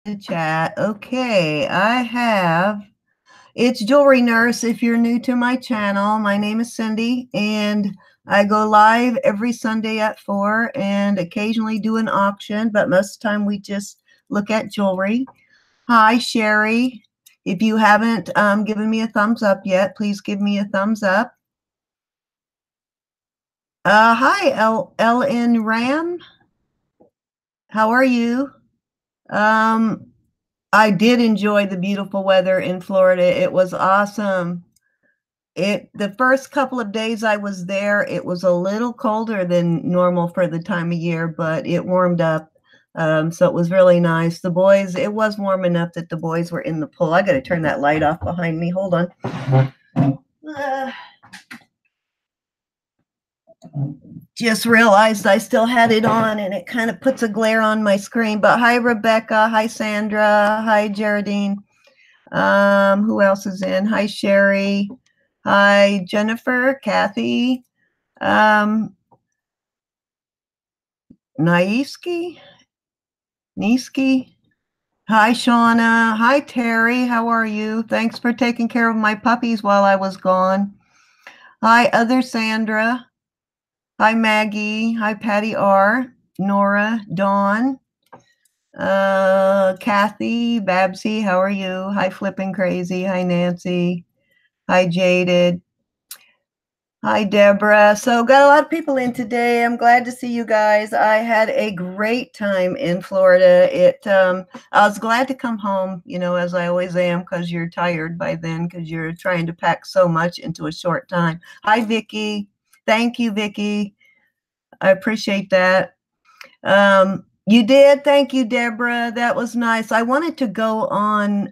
the chat. Okay, it's Jewelry Nurse. If you're new to my channel, my name is Cindy, and I go live every Sunday at 4 and occasionally do an auction, but most of the time we just look at jewelry. Hi, Sherry. If you haven't given me a thumbs up yet, please give me a thumbs up. Hi, LN Ram. How are you? I did enjoy the beautiful weather in Florida. It was awesome. The first couple of days I was there, it was a little colder than normal for the time of year, but it warmed up. So it was really nice. The boys, it was warm enough that the boys were in the pool. I got to turn that light off behind me. Hold on. Just realized I still had it on and it kind of puts a glare on my screen. But hi, Rebecca. Hi, Sandra. Hi, Geraldine. Who else is in? Hi, Sherry. Hi, Jennifer, Kathy, Niski. Hi, Shauna. Hi, Terry. How are you? Thanks for taking care of my puppies while I was gone. Hi, other Sandra. Hi, Maggie. Hi, Patty R. Nora, Dawn, Kathy, Babsy. How are you? Hi, Flippin' Crazy. Hi, Nancy. Hi, Jaded. Hi, Deborah. So got a lot of people in today. I'm glad to see you guys. I had a great time in Florida. I was glad to come home, as I always am, because you're tired by then, because you're trying to pack so much into a short time. Hi, Vicki. Thank you, Vicki. I appreciate that. You did. Thank you, Deborah. That was nice. I wanted to go on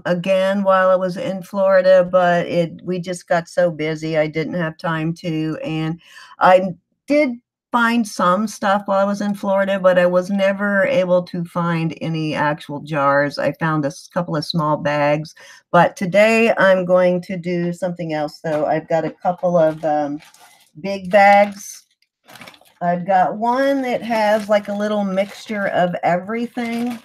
again while I was in Florida, but we just got so busy. I didn't have time to. And I did find some stuff while I was in Florida, but I was never able to find any actual jars. I found a couple of small bags. But today I'm going to do something else. So I've got a couple of big bags. I've got one that has like a little mixture of everything.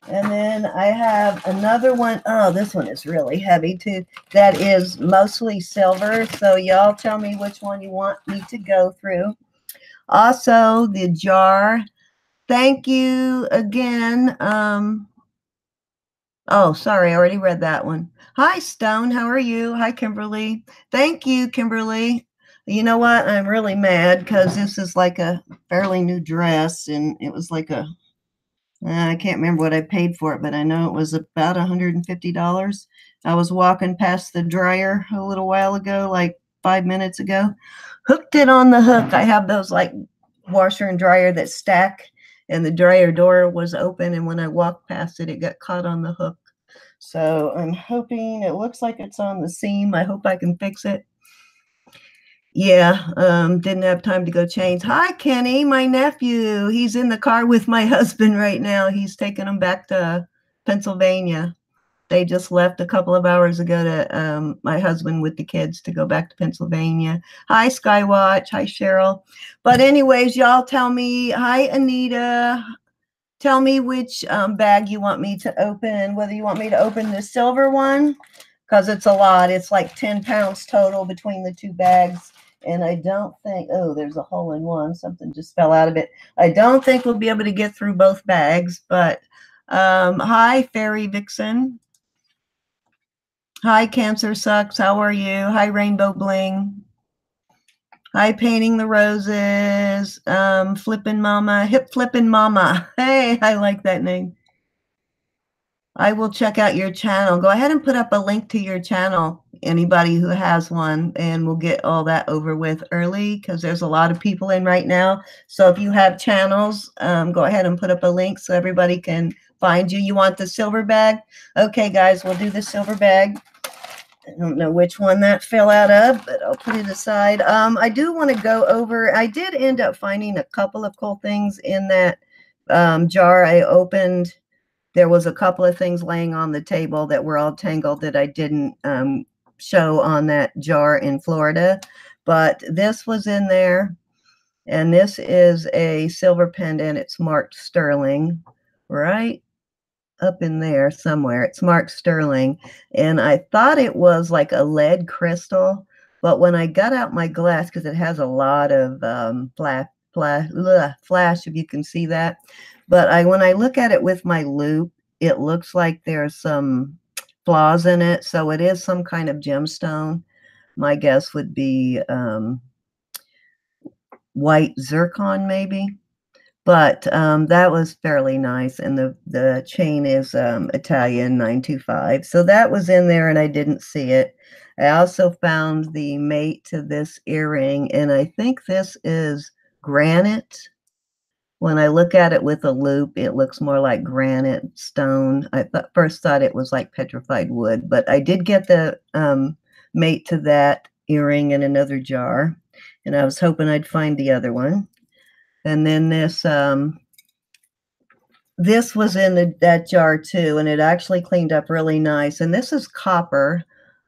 And then I have another one. Oh, this one is really heavy too. That is mostly silver. So y'all tell me which one you want me to go through. Also, the jar. Thank you again. Oh, sorry, I already read that one. Hi, Stone. How are you? Hi, Kimberly. Thank you, Kimberly. You know what? I'm really mad because this is like a fairly new dress, and it was like I can't remember what I paid for it, but I know it was about $150. I was walking past the dryer a little while ago, like 5 minutes ago, hooked it on the hook. I have those like washer and dryer that stack, and the dryer door was open, and when I walked past it, it got caught on the hook. So I'm hoping, it looks like it's on the seam. I hope I can fix it. Yeah, didn't have time to go change. Hi, Kenny, my nephew. He's in the car with my husband right now. He's taking him back to Pennsylvania. They just left a couple of hours ago to my husband with the kids to go back to Pennsylvania. Hi, Skywatch. Hi, Cheryl. But anyways, y'all tell me. Hi, Anita. Tell me which bag you want me to open, whether you want me to open the silver one, because it's a lot. It's like 10 pounds total between the two bags. And I don't think, oh, there's a hole in one. Something just fell out of it. I don't think we'll be able to get through both bags. But hi, Fairy Vixen. Hi, Cancer Sucks. How are you? Hi, Rainbow Bling. Hi, Painting the Roses. Flippin' Mama. Hip Flippin' Mama. Hey, I like that name. I will check out your channel. Go ahead and put up a link to your channel, anybody who has one, and we'll get all that over with early because there's a lot of people in right now. So if you have channels, go ahead and put up a link so everybody can find you. You want the silver bag? Okay, guys, we'll do the silver bag. I don't know which one that fell out of, but I'll put it aside. I do want to go over, I did end up finding a couple of cool things in that jar I opened. There was a couple of things laying on the table that were all tangled that I didn't show on that jar in Florida. But this was in there, and this is a silver pendant. It's marked sterling, right? up in there somewhere. It's marked sterling, and I thought it was like a lead crystal, but when I got out my glass, because it has a lot of flash, if you can see that. But when I look at it with my loupe, it looks like there's some flaws in it, so it is some kind of gemstone. My guess would be white zircon, maybe. But that was fairly nice, and the chain is Italian 925. So that was in there, and I didn't see it. I also found the mate to this earring, and I think this is granite. When I look at it with a loupe, it looks more like granite stone. I first thought it was like petrified wood, but I did get the mate to that earring in another jar, and I was hoping I'd find the other one. And then this was in that jar too, and it actually cleaned up really nice. And this is copper.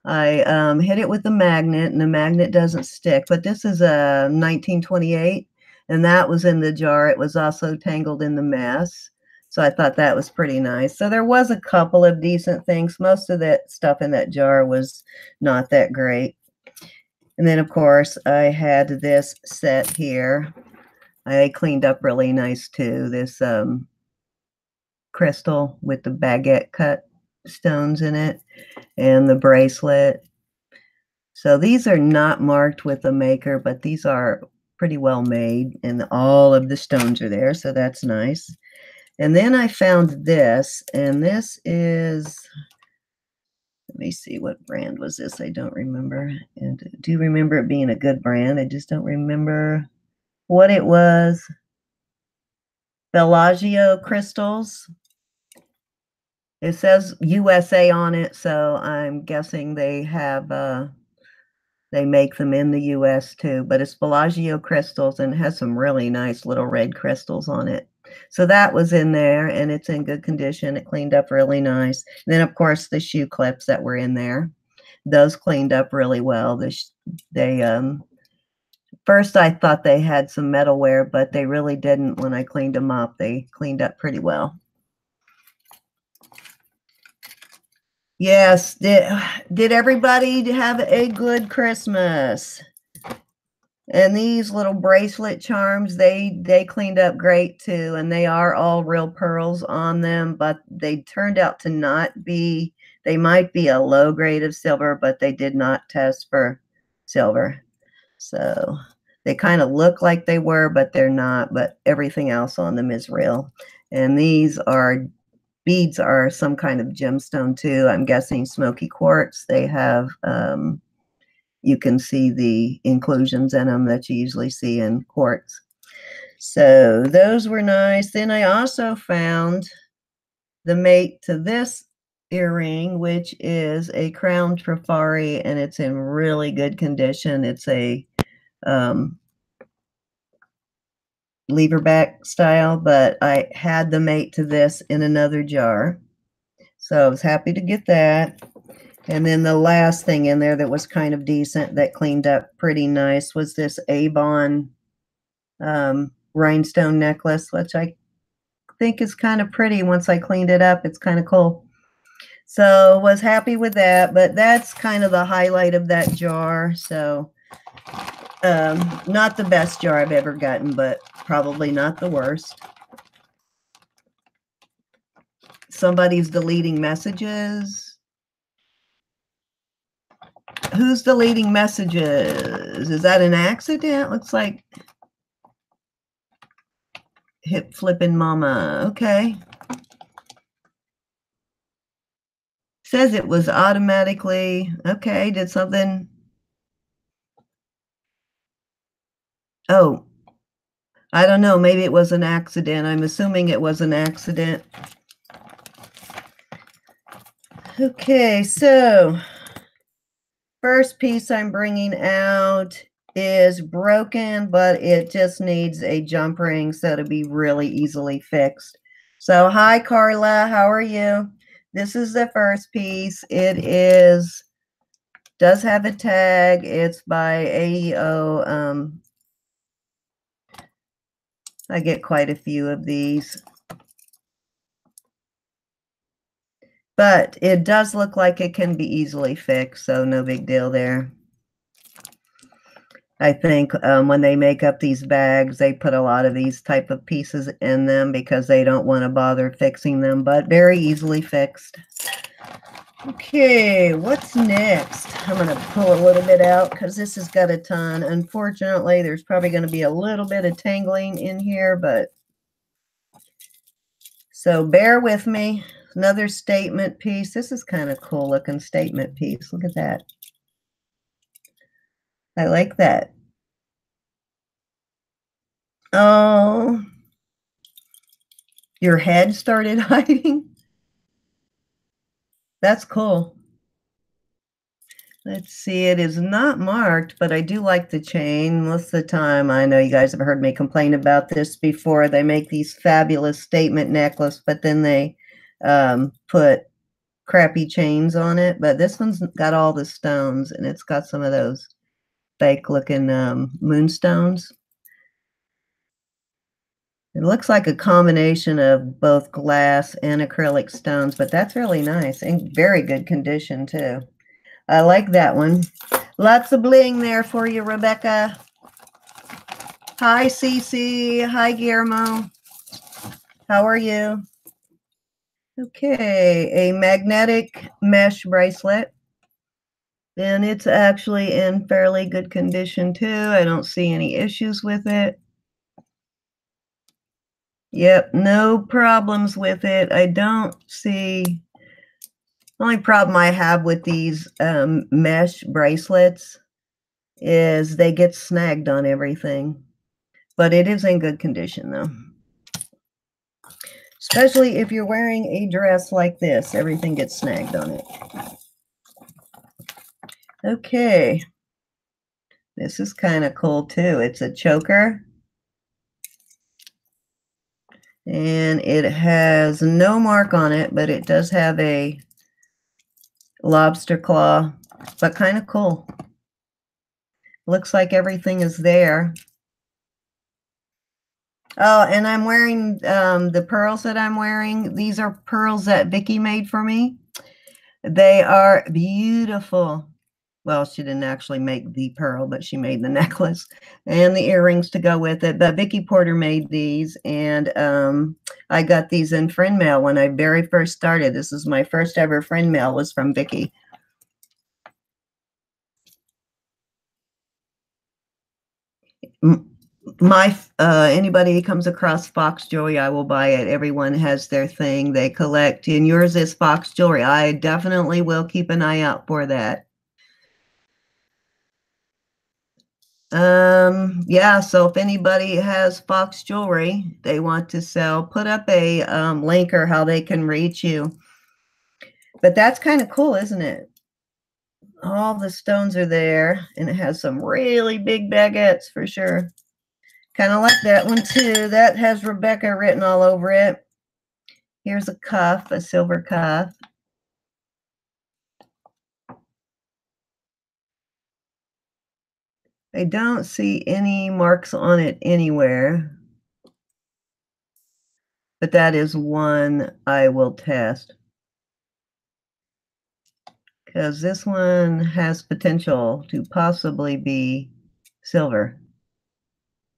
I hit it with the magnet, and the magnet doesn't stick. But this is a 1928, and that was in the jar. It was also tangled in the mess. So I thought that was pretty nice. So there was a couple of decent things. Most of that stuff in that jar was not that great. And then, of course, I had this set here. I cleaned up really nice too. This crystal with the baguette cut stones in it and the bracelet. So these are not marked with a maker, but these are pretty well made, and all of the stones are there, so that's nice. And then I found this, and this is, let me see, what brand was this? I don't remember. And I do remember it being a good brand. I just don't remember what it was. Bellagio crystals. It says USA on it, so I'm guessing they have they make them in the US too, but it's Bellagio crystals, and it has some really nice little red crystals on it. So that was in there, and it's in good condition. It cleaned up really nice. And then, of course, the shoe clips that were in there, those cleaned up really well. First I thought they had some metal wear, but they really didn't. When I cleaned them up, they cleaned up pretty well. Yes, did everybody have a good Christmas? And these little bracelet charms, they cleaned up great too, and they are all real pearls on them, but they turned out to not be, they might be a low grade of silver, but they did not test for silver. So they kind of look like they were, but they're not, but everything else on them is real. And these beads are some kind of gemstone too. I'm guessing smoky quartz. They have you can see the inclusions in them that you usually see in quartz. So those were nice. Then I also found the mate to this earring, which is a crown trifari, and it's in really good condition. It's a leverback style, but I had the mate to this in another jar. So I was happy to get that. And then the last thing in there that was kind of decent, that cleaned up pretty nice, was this Avon rhinestone necklace, which I think is kind of pretty. Once I cleaned it up, it's kind of cool. So was happy with that, but that's kind of the highlight of that jar. So not the best jar I've ever gotten, but probably not the worst. Somebody's deleting messages. Who's deleting messages? Is that an accident? Looks like hip flipping mama. Okay. Says it was automatically, okay, did something. Oh, I don't know. Maybe it was an accident. I'm assuming it was an accident. Okay, so first piece I'm bringing out is broken, but it just needs a jump ring so to be really easily fixed. So hi, Carla, how are you? This is the first piece. It does have a tag. It's by AEO. I get quite a few of these. But it does look like it can be easily fixed, so no big deal there. I think when they make up these bags, they put a lot of these type of pieces in them because they don't want to bother fixing them, but very easily fixed. Okay, what's next? I'm going to pull a little bit out because this has got a ton. Unfortunately, there's probably going to be a little bit of tangling in here, but so bear with me. Another statement piece. This is kind of cool looking statement piece. Look at that. I like that. Oh, your head started hiding? That's cool. Let's see, it is not marked, but I do like the chain. Most of the time, I know you guys have heard me complain about this before. They make these fabulous statement necklace, but then they put crappy chains on it. But this one's got all the stones, and it's got some of those fake-looking moonstones. It looks like a combination of both glass and acrylic stones, but that's really nice and very good condition, too. I like that one. Lots of bling there for you, Rebecca. Hi, Cece. Hi, Guillermo. How are you? Okay, a magnetic mesh bracelet. And it's actually in fairly good condition, too. I don't see any issues with it. Yep, no problems with it. I don't see... The only problem I have with these mesh bracelets is they get snagged on everything. But it is in good condition, though. Especially if you're wearing a dress like this, everything gets snagged on it. Okay. This is kind of cool, too. It's a choker. And it has no mark on it, but it does have a lobster claw, but kind of cool. Looks like everything is there. Oh, and I'm wearing the pearls that I'm wearing. These are pearls that Vicky made for me. They are beautiful. Well, she didn't actually make the pearl, but she made the necklace and the earrings to go with it. But Vicky Porter made these, and I got these in friend mail when I very first started. This is my first ever friend mail was from Vicky. Anybody who comes across Fox jewelry, I will buy it. Everyone has their thing they collect, and yours is Fox jewelry. I definitely will keep an eye out for that. Yeah, so if anybody has Fox jewelry they want to sell, put up a link or how they can reach you. But that's kind of cool, isn't it? All the stones are there, and it has some really big baguettes for sure. Kind of like that one too. That has Rebecca written all over it. Here's a cuff, a silver cuff. I don't see any marks on it anywhere. But that is one I will test. Because this one has potential to possibly be silver.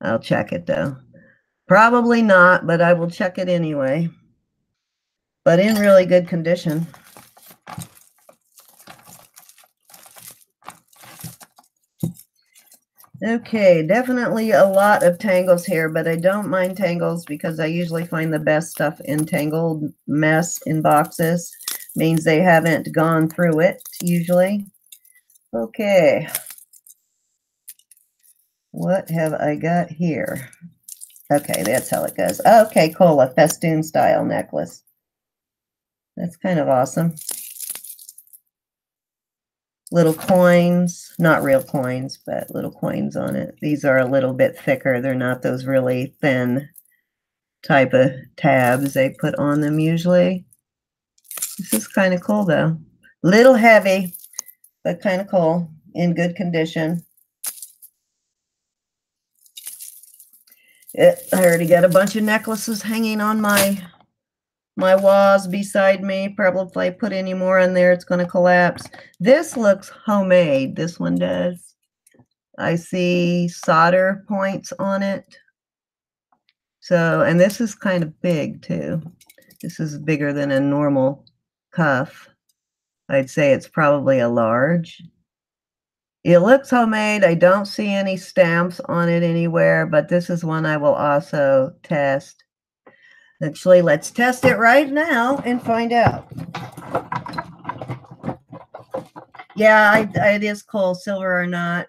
I'll check it though. Probably not, but I will check it anyway. But in really good condition. Okay, definitely a lot of tangles here, but I don't mind tangles because I usually find the best stuff in tangled mess in boxes. Means they haven't gone through it, usually. Okay. What have I got here? Okay, that's how it goes. Okay, cool, a festoon style necklace. That's kind of awesome. Little coins, not real coins, but little coins on it. These are a little bit thicker. They're not those really thin type of tabs they put on them usually. This is kind of cool though. Little heavy, but kind of cool, in good condition. I already got a bunch of necklaces hanging on my My vase beside me. Probably if I put any more in there, it's going to collapse. This looks homemade. This one does. I see solder points on it. So, and this is kind of big too. This is bigger than a normal cuff. I'd say it's probably a large. It looks homemade. I don't see any stamps on it anywhere, but this is one I will also test. Actually, let's test it right now and find out. Yeah, it is cool, silver or not.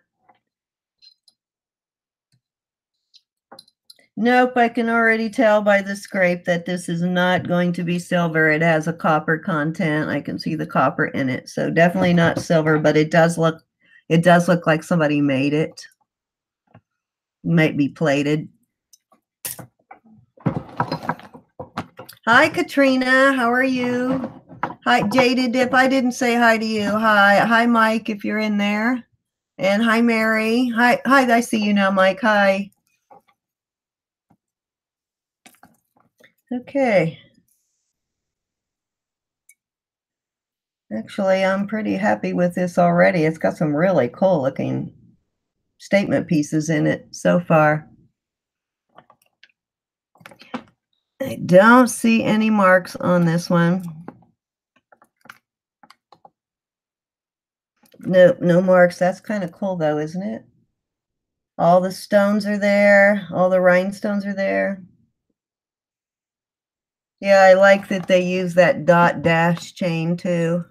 Nope, I can already tell by the scrape that this is not going to be silver. It has a copper content. I can see the copper in it. So definitely not silver, but it does look like somebody made it. Might be plated. Hi, Katrina. How are you? Hi, Jaded. If I didn't say hi to you, hi. Hi, Mike, if you're in there. And hi, Mary. Hi, I see you now, Mike. Hi. Okay. Actually, I'm pretty happy with this already. It's got some really cool looking statement pieces in it so far. I don't see any marks on this one. Nope, no marks. That's kind of cool though, isn't it? All the stones are there. All the rhinestones are there. Yeah, I like that they use that dot dash chain too.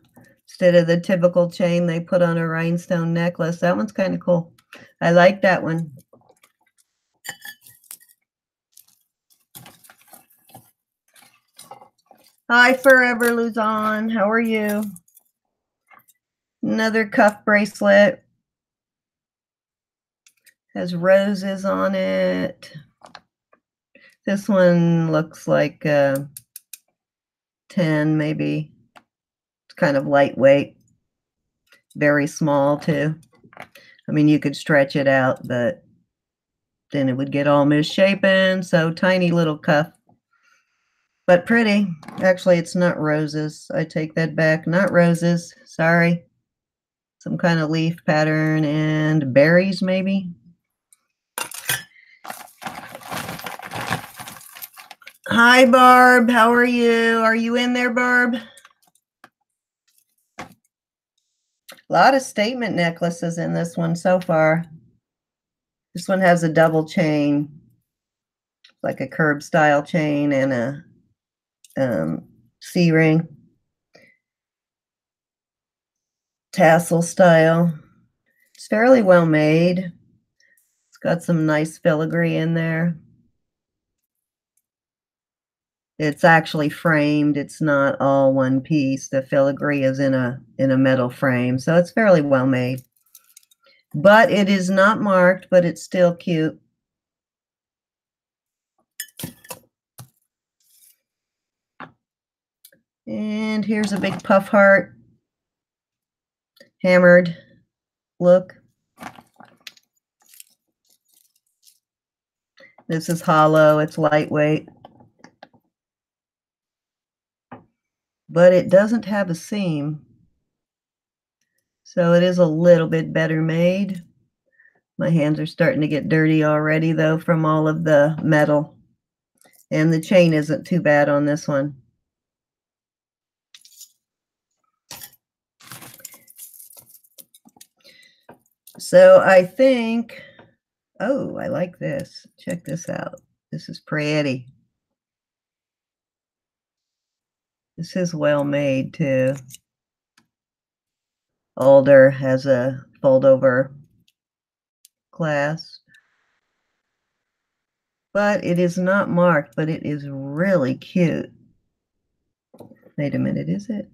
Instead of the typical chain they put on a rhinestone necklace. That one's kind of cool. I like that one. Hi, Forever Luzon. How are you? Another cuff bracelet. Has roses on it. This one looks like 10 maybe. It's kind of lightweight. Very small too. I mean, you could stretch it out, but then it would get all misshapen. So tiny little cuff. But pretty. Actually, it's not roses. I take that back. Not roses. Sorry. Some kind of leaf pattern and berries, maybe. Hi, Barb. How are you? Are you in there, Barb? A lot of statement necklaces in this one so far. This one has a double chain, like a curb style chain and a C-ring. Tassel style. It's fairly well made. It's got some nice filigree in there. It's actually framed. It's not all one piece. The filigree is in a metal frame, so it's fairly well made. But it is not marked, but it's still cute. And here's a big puff heart. Hammered look. This is hollow. It's lightweight. But it doesn't have a seam. So it is a little bit better made. My hands are starting to get dirty already, though, from all of the metal. And the chain isn't too bad on this one. So I think, oh, I like this. Check this out. This is pretty. This is well made too. Alder has a fold over clasp. But it is not marked, but it is really cute. Wait a minute, is it?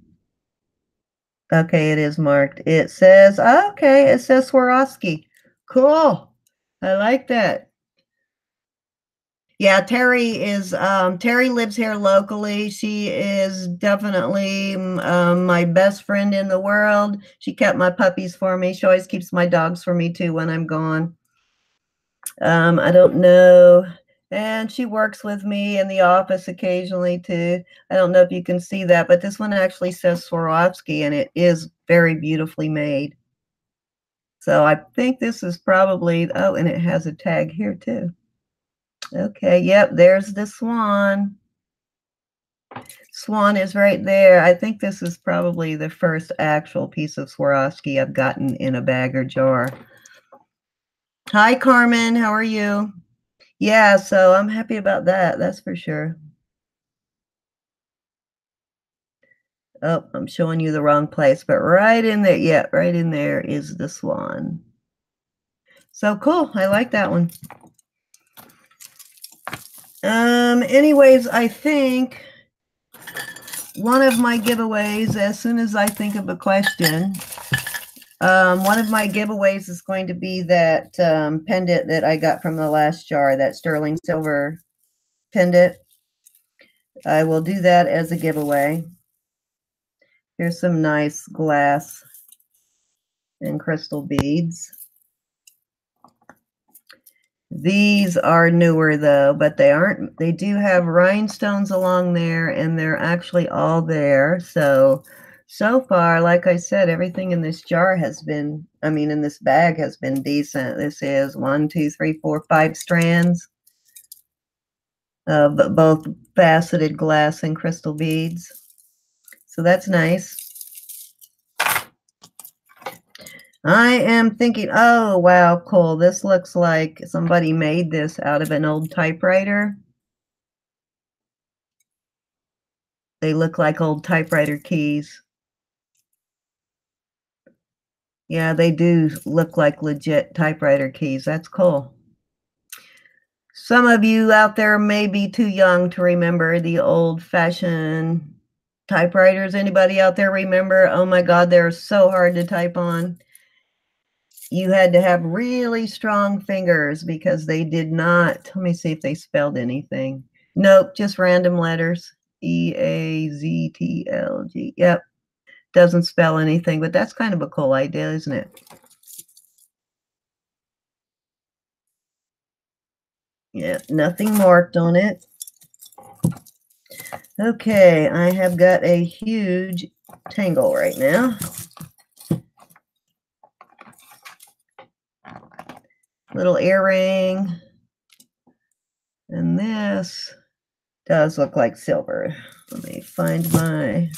Okay, it is marked. It says, okay, it says Swarovski. Cool. I like that. Yeah, Terry lives here locally. She is definitely my best friend in the world. She kept my puppies for me. She always keeps my dogs for me too when I'm gone. I don't know. And she works with me in the office occasionally too. I don't know if you can see that, but this one actually says Swarovski, and it is very beautifully made. So I think this is probably, oh, and it has a tag here too. Okay, yep, there's the swan. Swan is right there. I think this is probably the first actual piece of Swarovski I've gotten in a bag or jar. Hi, Carmen. How are you? Yeah, so I'm happy about that. That's for sure. Oh, I'm showing you the wrong place, but right in there, yeah, right in there is the swan. So cool. I like that one. Anyways, I think one of my giveaways, as soon as I think of a question, one of my giveaways is going to be that pendant that I got from the last jar, that sterling silver pendant. I will do that as a giveaway. Here's some nice glass and crystal beads. These are newer though, but they do have rhinestones along there, and they're actually all there. So far, like I said, everything in this jar has been, in this bag has been decent. This is 1, 2, 3, 4, 5 strands of both faceted glass and crystal beads. So that's nice. I am thinking, oh, wow, cool. This looks like somebody made this out of an old typewriter. They look like old typewriter keys. Yeah, they do look like legit typewriter keys. That's cool. Some of you out there may be too young to remember the old-fashioned typewriters. Anybody out there remember? Oh my God, they're so hard to type on. You had to have really strong fingers because they did not. Let me see if they spelled anything. Nope, just random letters. EAZTLG. Yep, doesn't spell anything, but that's kind of a cool idea, isn't it? Yeah, nothing marked on it. Okay, I have got a huge tangle right now. Little earring. And this does look like silver. Let me find my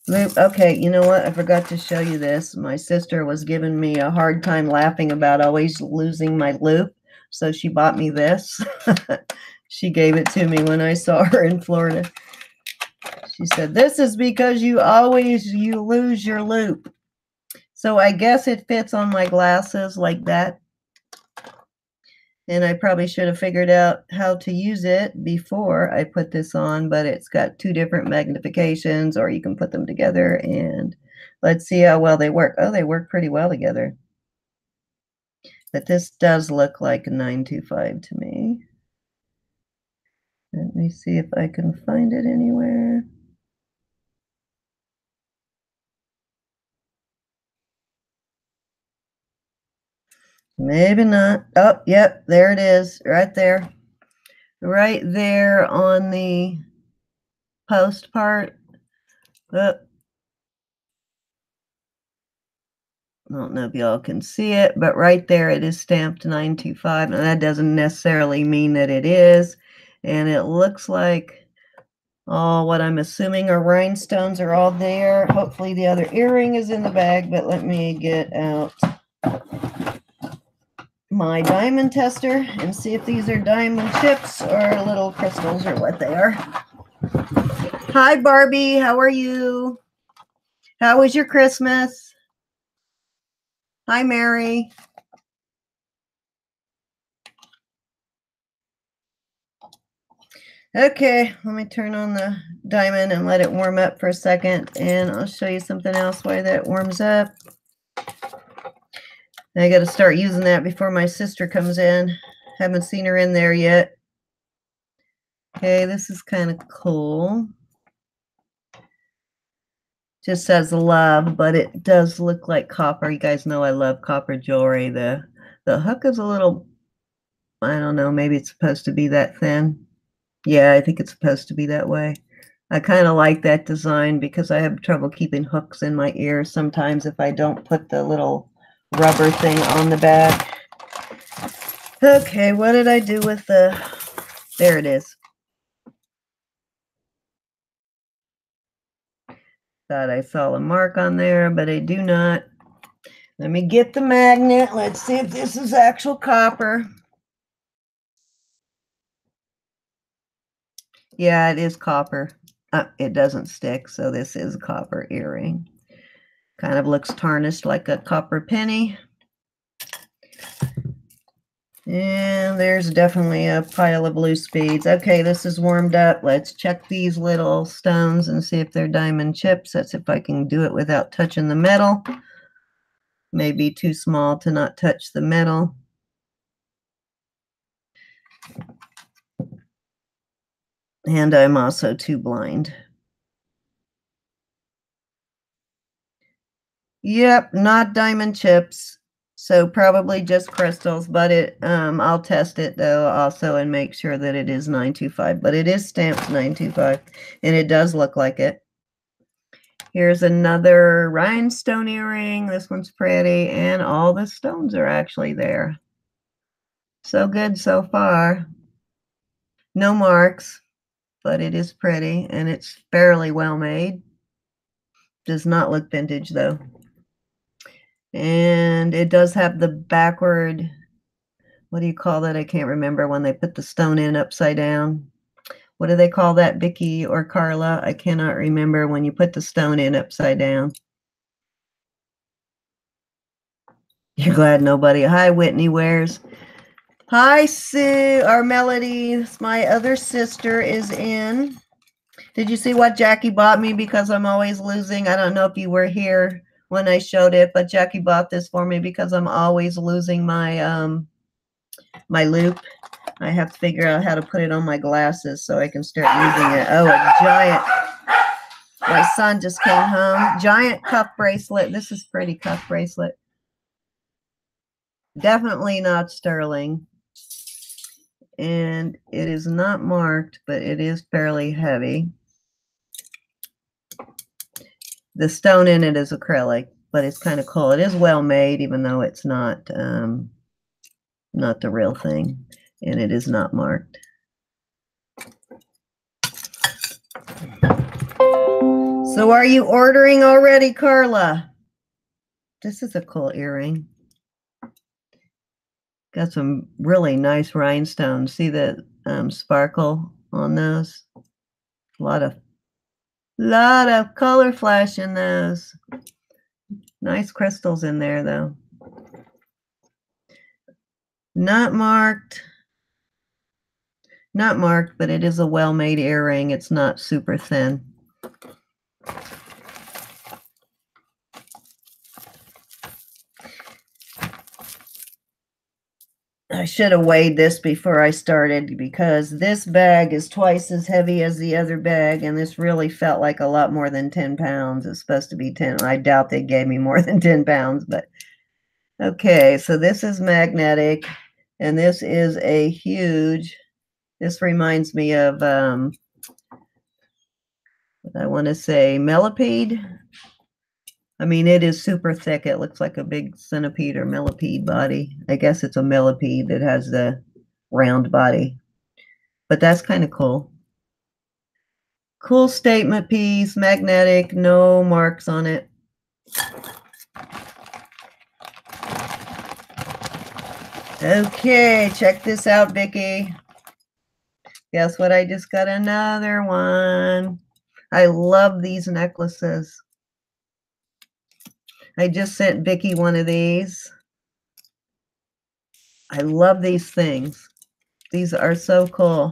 loop. Okay, you know what? I forgot to show you this. My sister was giving me a hard time laughing about always losing my loop. So she bought me this. She gave it to me when I saw her in Florida. She said, this is because you lose your loop. So I guess it fits on my glasses like that. And I probably should have figured out how to use it before I put this on, but it's got 2 different magnifications, or you can put them together, and let's see how well they work. Oh, they work pretty well together. But this does look like a 925 to me. Let me see if I can find it anywhere. Maybe not. Oh, yep, there it is, right there. Right there on the post part. Oh, I don't know if y'all can see it, but right there it is stamped 925, and that doesn't necessarily mean that it is. And it looks like what I'm assuming are rhinestones are all there. Hopefully the other earring is in the bag, but let me get out my diamond tester and see if these are diamond chips or little crystals or what they are. Hi, Barbie. How are you? How was your Christmas? Hi, Mary. Okay, let me turn on the diamond and let it warm up for a second, and I'll show you something else while that warms up. I got to start using that before my sister comes in. Haven't seen her in there yet. Okay, this is kind of cool. Just says love, but it does look like copper. You guys know I love copper jewelry. The hook is a little I don't know, maybe it's supposed to be that thin. Yeah, I think it's supposed to be that way. I kind of like that design because I have trouble keeping hooks in my ears sometimes if I don't put the little rubber thing on the back. Okay, what did I do with the... There it is. Thought I saw a mark on there, but I do not. Let me get the magnet. Let's see if this is actual copper. Yeah, it is copper. It doesn't stick, so this is a copper earring. Kind of looks tarnished like a copper penny. And there's definitely a pile of loose beads. Okay, this is warmed up. Let's check these little stones and see if they're diamond chips. That's if I can do it without touching the metal. Maybe too small to not touch the metal. And I'm also too blind. Yep, not diamond chips. So probably just crystals, but I'll test it though also and make sure that it is 925, but it is stamped 925 and it does look like it. Here's another rhinestone earring. This one's pretty and all the stones are actually there. So good so far. No marks, but it is pretty and it's fairly well made. Does not look vintage though. And it does have the backward, what do you call that? I can't remember when they put the stone in upside down. What do they call that, Vicky or Carla? I cannot remember when you put the stone in upside down. You're glad nobody. Hi, Whitney Wares. Hi, Sue. Our Melody, my other sister, is in. Did you see what Jackie bought me because I'm always losing? I don't know if you were here when I showed it, but Jackie bought this for me because I'm always losing my my loop. I have to figure out how to put it on my glasses so I can start using it. Oh, a giant. My son just came home. Giant cuff bracelet. This is pretty cuff bracelet. Definitely not sterling. And it is not marked, but it is fairly heavy. The stone in it is acrylic, but it's kind of cool. It is well made, even though it's not the real thing, and it is not marked. So are you ordering already, Carla? This is a cool earring. Got some really nice rhinestones. See the sparkle on those? A lot of color flash in those. Nice crystals in there, though. Not marked. Not marked, but it is a well-made earring. It's not super thin. I should have weighed this before I started because this bag is twice as heavy as the other bag, and this really felt like a lot more than 10 pounds. It's supposed to be 10. I doubt they gave me more than 10 pounds, but okay. So this is magnetic, and this is a huge, this reminds me of, what I want to say, millipede. I mean, it is super thick. It looks like a big centipede or millipede body. I guess it's a millipede that has the round body. But that's kind of cool. Cool statement piece, magnetic, no marks on it. Okay, check this out, Vicky. Guess what? I just got another one. I love these necklaces. I just sent Vicky one of these. I love these things. These are so cool.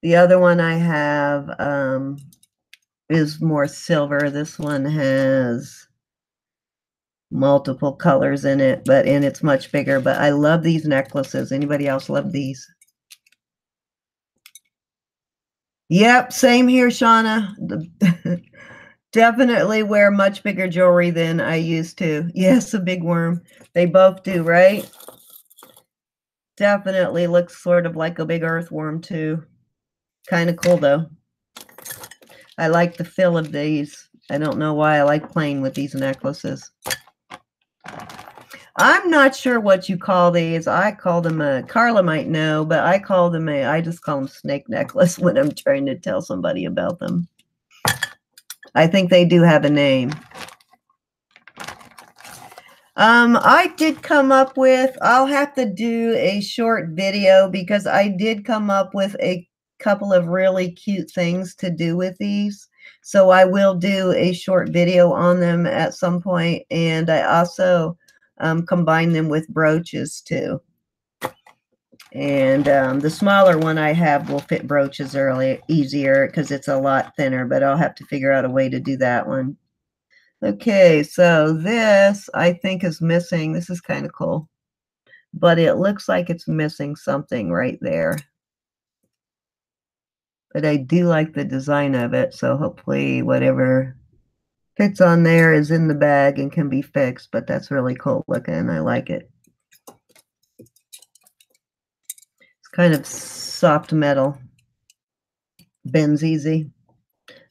The other one I have is more silver. This one has multiple colors in it, and it's much bigger. But I love these necklaces. Anybody else love these? Yep, same here, Shauna. Definitely wear much bigger jewelry than I used to. Yes, a big worm. They both do, right? Definitely looks sort of like a big earthworm too. Kind of cool though. I like the feel of these. I don't know why I like playing with these necklaces. I'm not sure what you call these. I call them Carla might know, but I just call them snake necklace when I'm trying to tell somebody about them. I think they do have a name. I did come up with, I'll have to do a short video because I did come up with a couple of really cute things to do with these. So I will do a short video on them at some point, and I also combine them with brooches too. And the smaller one I have will fit brooches easier because it's a lot thinner, but I'll have to figure out a way to do that one. Okay, so this I think is missing. This is kind of cool, but it looks like it's missing something right there. But I do like the design of it, so hopefully whatever fits on there is in the bag and can be fixed, but that's really cool looking. I like it. It's kind of soft metal. Bends easy.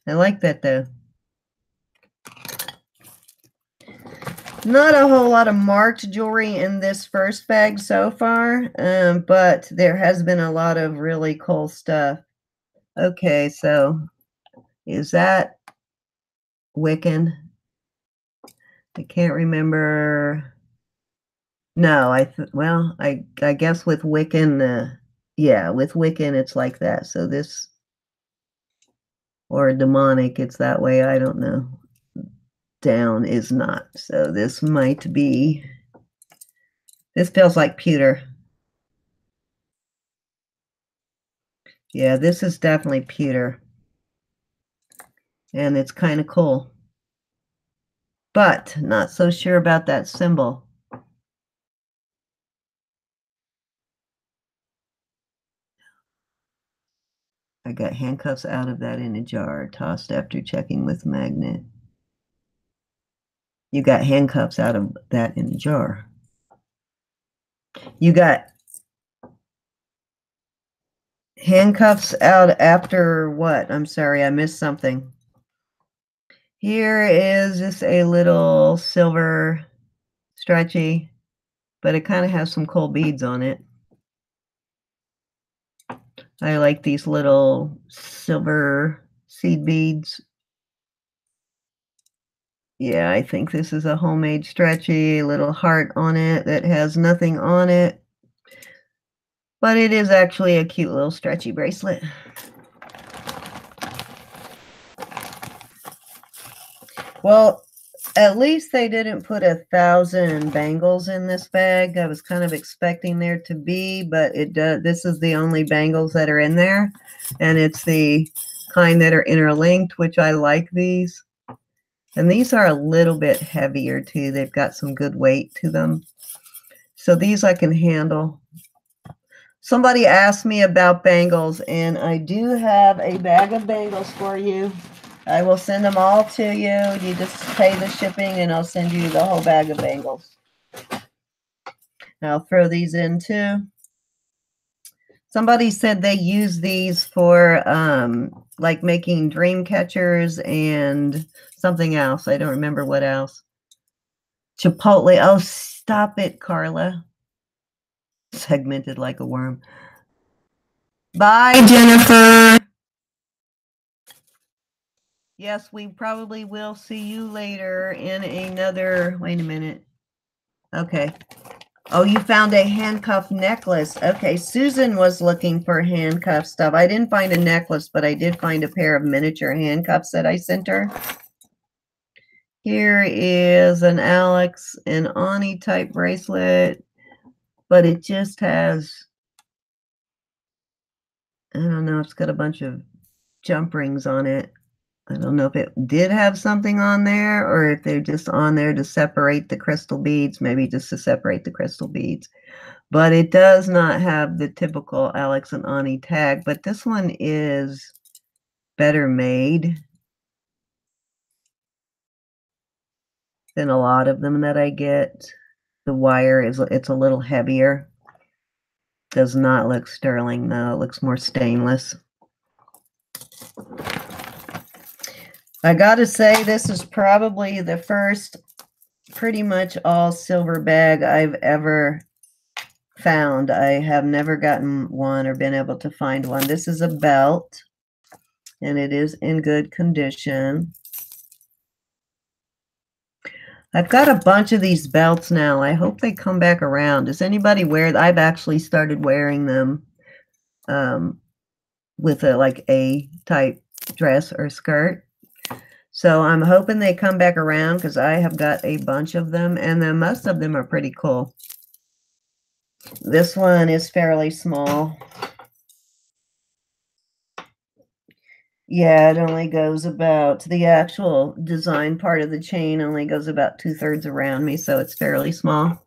I like that though. Not a whole lot of marked jewelry in this first bag so far, but there has been a lot of really cool stuff. Okay, so is that Wiccan? I can't remember. No, I guess with Wiccan, yeah, with Wiccan it's like that. So this, or demonic, it's that way. I don't know. Down is not. So this might be. This feels like pewter. Yeah, this is definitely pewter. And it's kind of cool. But not so sure about that symbol. I got handcuffs out of that in a jar, tossed after checking with magnet. You got handcuffs out of that in a jar. You got handcuffs out after what? I'm sorry, I missed something. Here is just a little silver stretchy, but it kind of has some cool beads on it. I like these little silver seed beads. Yeah, I think this is a homemade stretchy little heart on it that has nothing on it. But it is actually a cute little stretchy bracelet. Well, at least they didn't put 1,000 bangles in this bag. I was kind of expecting there to be, but it does. This is the only bangles that are in there, and it's the kind that are interlinked, which I like these. And these are a little bit heavier too. They've got some good weight to them. So these I can handle. Somebody asked me about bangles, and I do have a bag of bangles for you. I will send them all to you. You just pay the shipping, and I'll send you the whole bag of bangles. I'll throw these in too. Somebody said they use these for like making dream catchers and something else. I don't remember what else. Chipotle. Oh, stop it, Carla. Segmented like a worm. Bye, Jennifer. Yes, we probably will see you later in another, wait a minute. Okay. Oh, you found a handcuff necklace. Okay, Susan was looking for handcuff stuff. I didn't find a necklace, but I did find a pair of miniature handcuffs that I sent her. Here is an Alex and Ani type bracelet, but it just has, I don't know, it's got a bunch of jump rings on it. I don't know if it did have something on there or if they're just on there to separate the crystal beads, maybe just to separate the crystal beads. But it does not have the typical Alex and Ani tag, but this one is better made than a lot of them that I get. The wire is, it's a little heavier. Does not look sterling though. It looks more stainless. I gotta say, this is probably the first pretty much all silver bag I've ever found. I have never gotten one or been able to find one. This is a belt, and it is in good condition. I've got a bunch of these belts now. I hope they come back around. Does anybody wear them? I've actually started wearing them with a like a type dress or skirt. So I'm hoping they come back around because I have got a bunch of them, and then most of them are pretty cool. This one is fairly small. Yeah, it only goes about, the actual design part of the chain only goes about 2/3 around me, so it's fairly small.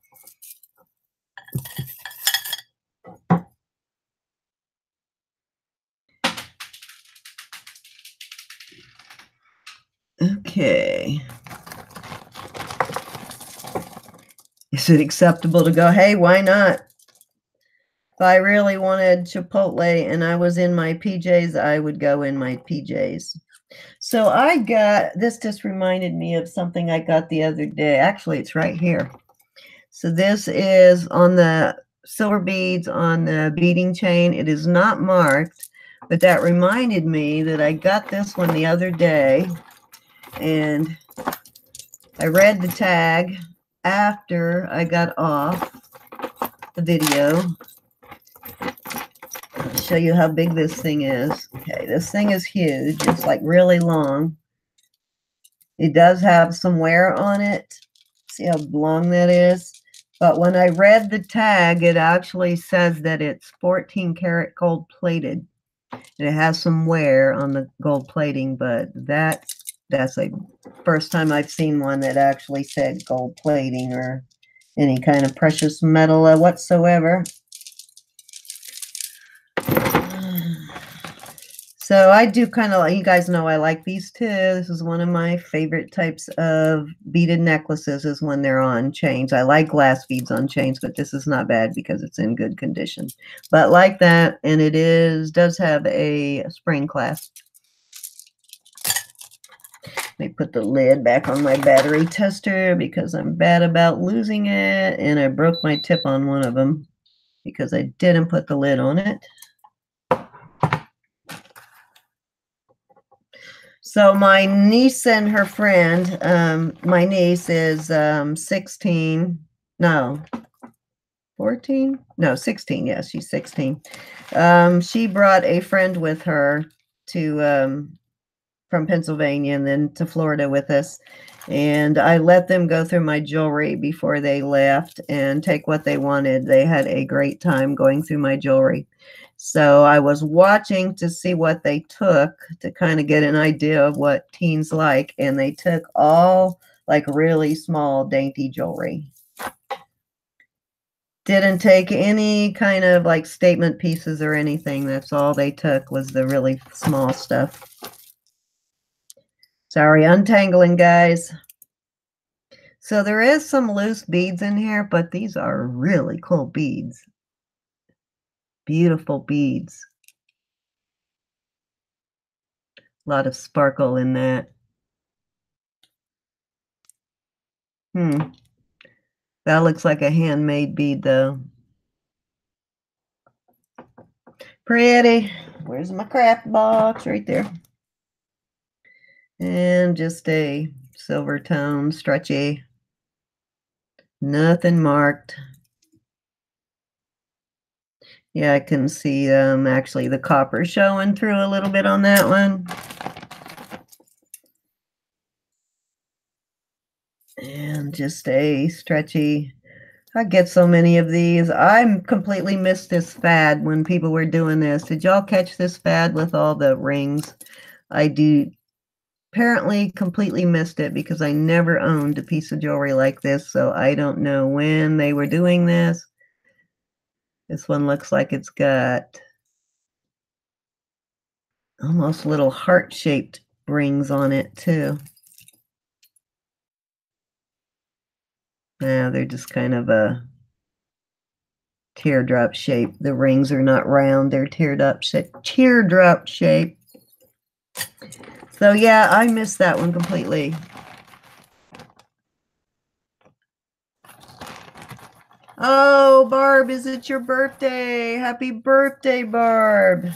Okay. Is it acceptable to go, hey, why not? If I really wanted Chipotle and I was in my PJs, I would go in my PJs. So I got, this just reminded me of something I got the other day. Actually, it's right here. So this is on the silver beads on the beading chain. It is not marked, but that reminded me that I got this one the other day, and I read the tag after I got off the video. I'll show you how big this thing is. Okay, this thing is huge. It's like really long. It does have some wear on it. See how long that is? But when I read the tag, it actually says that it's 14 karat gold plated. And it has some wear on the gold plating, but that's the first time I've seen one that actually said gold plating or any kind of precious metal whatsoever. So I do kind of, you guys know I like these too. This is one of my favorite types of beaded necklaces, is when they're on chains. I like glass beads on chains, but this is not bad because it's in good condition. But like that, and it does have a spring clasp. Let me put the lid back on my battery tester because I'm bad about losing it, and I broke my tip on one of them because I didn't put the lid on it. So my niece and her friend, my niece is 16, no, 14? No, 16, yes, she's 16. She brought a friend with her to from Pennsylvania and then to Florida with us. And I let them go through my jewelry before they left and take what they wanted. They had a great time going through my jewelry. So I was watching to see what they took to kind of get an idea of what teens like. And they took all like really small, dainty jewelry. Didn't take any kind of like statement pieces or anything. That's all they took, was the really small stuff. Sorry, untangling, guys. So there is some loose beads in here, but these are really cool beads. Beautiful beads. A lot of sparkle in that. That looks like a handmade bead, though. Pretty. Where's my craft box? Right there. And just a silver tone, stretchy. Nothing marked. Yeah, I can see actually the copper showing through a little bit on that one. And just a stretchy. I get so many of these. I completely missed this fad when people were doing this. Did y'all catch this fad with all the rings? I do. Apparently completely missed it because I never owned a piece of jewelry like this, so I don't know when they were doing this. This one looks like it's got almost little heart-shaped rings on it too. Yeah, they're just kind of teardrop shape. The rings are not round, they're teardrop shape. So yeah, I missed that one completely. Oh, Barb, is it your birthday? Happy birthday, Barb.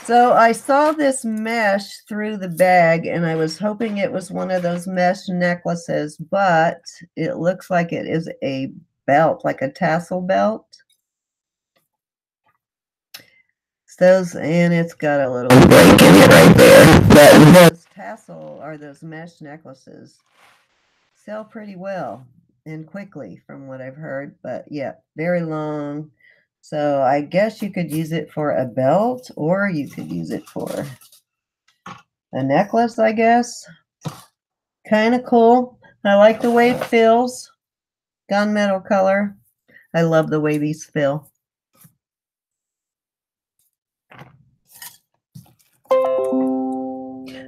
So I saw this mesh through the bag, and I was hoping it was one of those mesh necklaces, but it looks like it is a belt, like a tassel belt. And it's got a little break in it right there. But those tassel or those mesh necklaces sell pretty well and quickly from what I've heard. But yeah, very long. So I guess you could use it for a belt, or you could use it for a necklace, I guess. Kind of cool. I like the way it feels. Gunmetal color. I love the way these feel.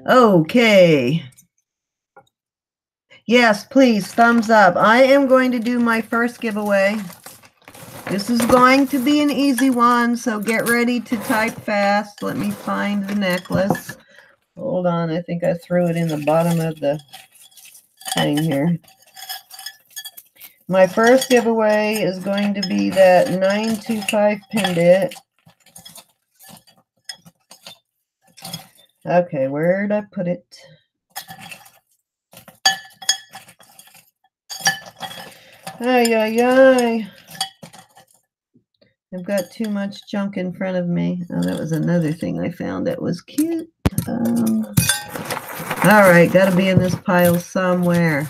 Okay. Yes, please, thumbs up. I am going to do my first giveaway. This is going to be an easy one, so get ready to type fast. Let me find the necklace. Hold on, I think I threw it in the bottom of the thing here. My first giveaway is going to be that 925 pendant. Okay, where'd I put it? Ay, ay, ay. I've got too much junk in front of me. Oh, that was another thing I found that was cute. All right, got to be in this pile somewhere.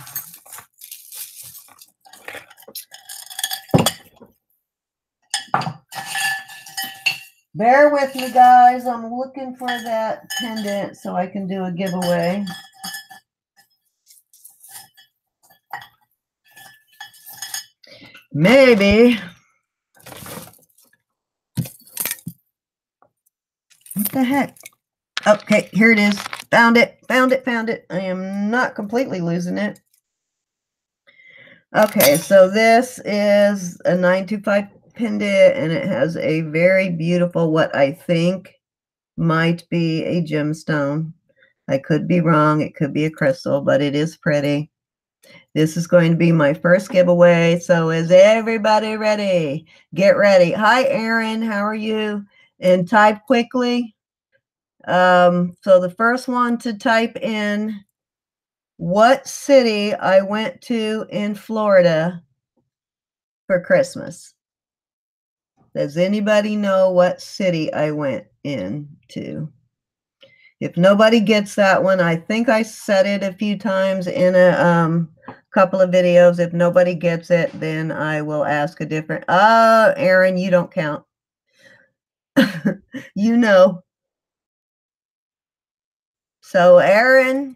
Bear with me, guys. I'm looking for that pendant so I can do a giveaway. Maybe. What the heck? Okay, here it is. Found it, found it, found it. I am not completely losing it. Okay, so this is a 925 pendant, and it has a very beautiful, what I think might be a gemstone. I could be wrong. It could be a crystal, but it is pretty. This is going to be my first giveaway. So is everybody ready? Get ready. Hi, Erin. How are you? And type quickly. So the first one to type in what city I went to in Florida for Christmas. Does anybody know what city I went into? If nobody gets that one, I think I said it a few times in a couple of videos. If nobody gets it, then I will ask a different. Erin, you don't count. You know. So Erin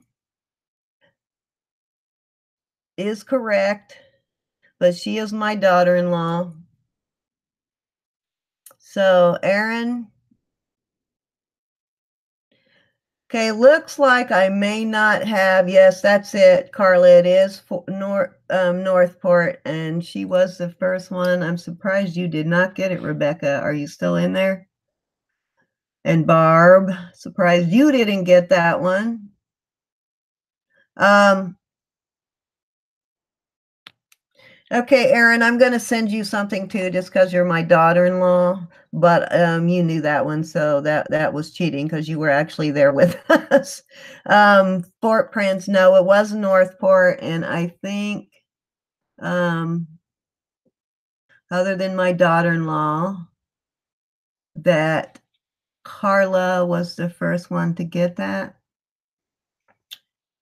is correct, but she is my daughter-in-law. So Erin. Okay, looks like I may not have. Yes, that's it, Carla. It is Northport, and she was the first one. I'm surprised you did not get it, Rebecca. Are you still in there? And Barb, surprised you didn't get that one. Okay, Erin, I'm going to send you something too, just because you're my daughter-in-law. But you knew that one, so that was cheating because you were actually there with us. Fort Prince, no, it was Northport, and I think other than my daughter-in-law, that Carla was the first one to get that.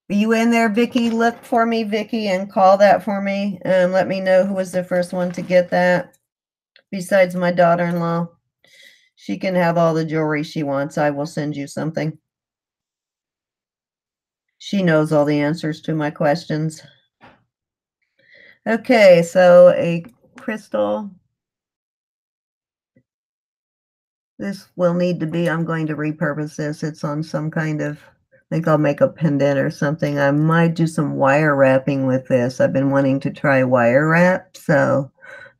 Are you in there, Vicky? Look for me, Vicky, and call that for me, and let me know who was the first one to get that. Besides my daughter-in-law, she can have all the jewelry she wants. I will send you something. She knows all the answers to my questions. Okay, so a crystal. This will need to be, I'm going to repurpose this. It's on some kind of, I think I'll make a pendant or something. I might do some wire wrapping with this. I've been wanting to try wire wrap, so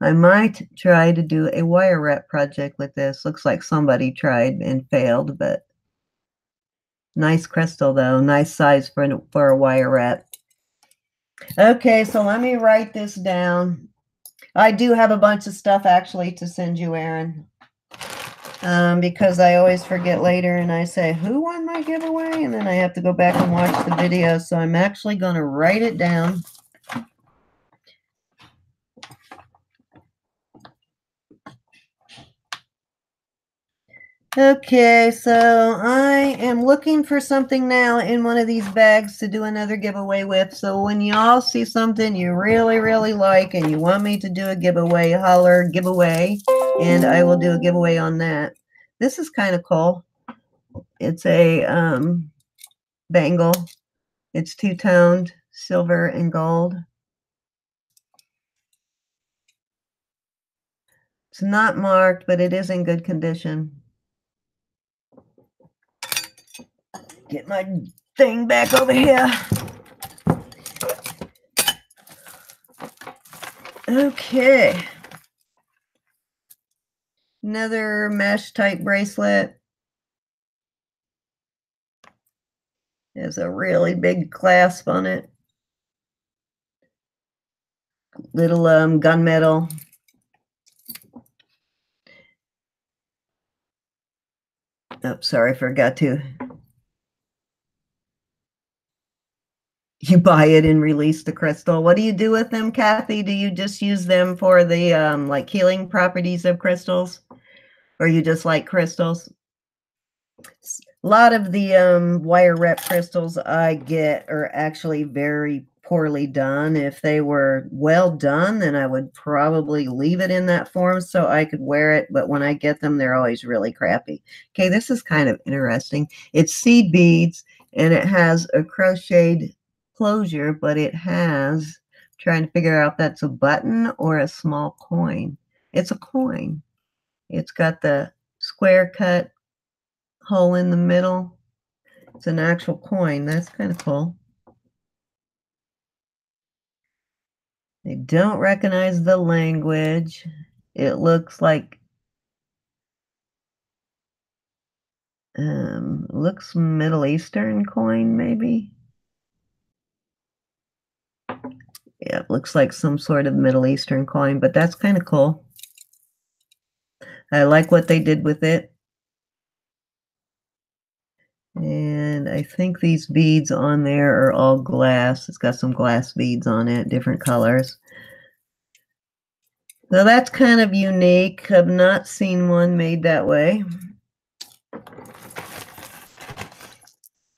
I might try to do a wire wrap project with this. Looks like somebody tried and failed, but nice crystal though. Nice size for a wire wrap. Okay, so let me write this down. I do have a bunch of stuff actually to send you, Erin. Because I always forget later and I say, who won my giveaway? And then I have to go back and watch the video. So I'm actually going to write it down. Okay, so I am looking for something now in one of these bags to do another giveaway with. So when y'all see something you really, really like and you want me to do a giveaway, holler giveaway, and I will do a giveaway on that. This is kind of cool. It's a bangle. It's two-toned, silver and gold. It's not marked, but it is in good condition. Get my thing back over here. Okay. Another mesh type bracelet. There's a really big clasp on it. Little gunmetal. Oh, sorry, I forgot to. You buy it and release the crystal. What do you do with them, Kathy? Do you just use them for the like healing properties of crystals? Or you just like crystals? A lot of the wire wrap crystals I get are actually very poorly done. If they were well done, then I would probably leave it in that form so I could wear it. But when I get them, they're always really crappy. Okay, this is kind of interesting. It's seed beads, and it has a crocheted closure, but it has, trying to figure out if that's a button or a small coin. It's a coin. It's got the square cut hole in the middle. It's an actual coin. That's kind of cool. I don't recognize the language. It looks like looks Middle Eastern coin, maybe. Yeah, it looks like some sort of Middle Eastern coin, but that's kind of cool. I like what they did with it. And I think these beads on there are all glass. It's got some glass beads on it, different colors. So that's kind of unique. I've not seen one made that way.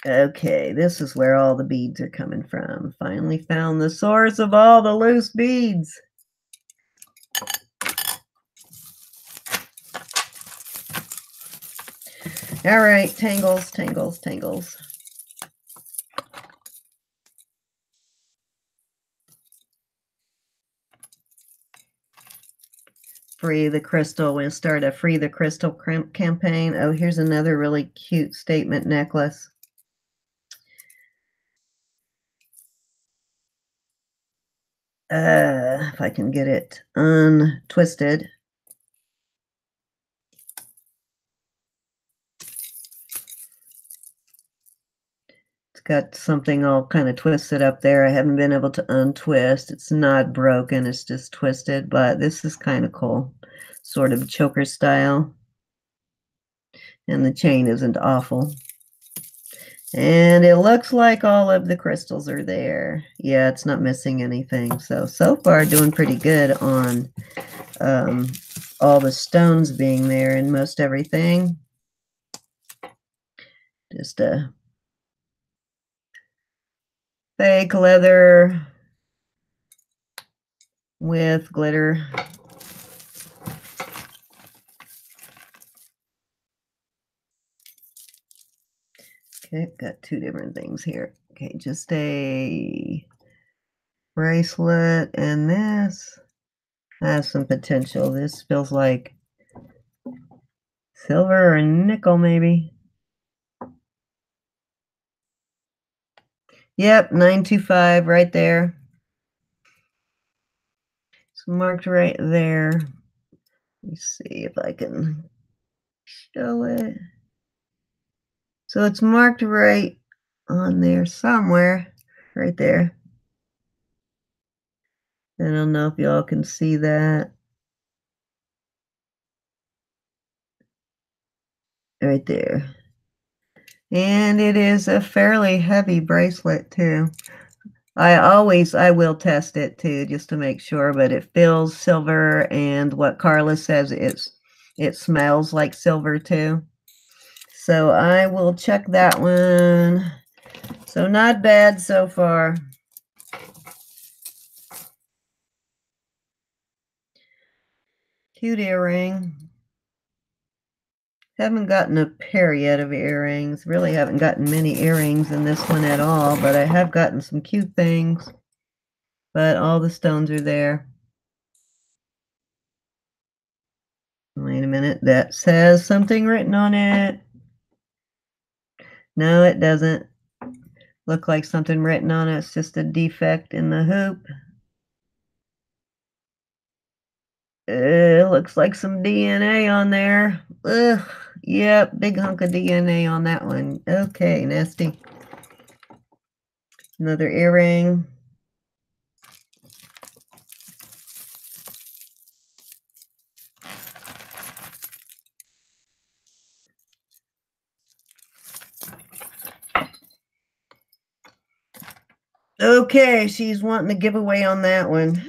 Okay, this is where all the beads are coming from. Finally found the source of all the loose beads. All right, tangles, tangles, tangles. Free the crystal. We're going to start a Free the Crystal campaign. Oh, here's another really cute statement necklace. If I can get it untwisted. It's got something all kind of twisted up there. I haven't been able to untwist. It's not broken, it's just twisted, but this is kind of cool. Sort of choker style. And the chain isn't awful. And it looks like all of the crystals are there. Yeah, it's not missing anything. So far doing pretty good on all the stones being there and most everything. Just a fake leather with glitter. Okay, got two different things here. Okay, just a bracelet, and this has some potential. This feels like silver or nickel, maybe. Yep, 925 right there. It's marked right there. Let me see if I can show it. So it's marked right on there somewhere, right there. I don't know if y'all can see that. Right there. And it is a fairly heavy bracelet too. I will test it too, just to make sure, but it feels silver, and what Carla says it smells like silver too. So I will check that one. So not bad so far. Cute earring. Haven't gotten a pair yet of earrings. Really haven't gotten many earrings in this one at all, but I have gotten some cute things. But all the stones are there. Wait a minute, that says something written on it. No, it doesn't look like something written on it. It's just a defect in the hoop. It looks like some DNA on there. Ugh, yep, big hunk of DNA on that one. Okay, nasty. Another earring. Okay, she's wanting a giveaway on that one.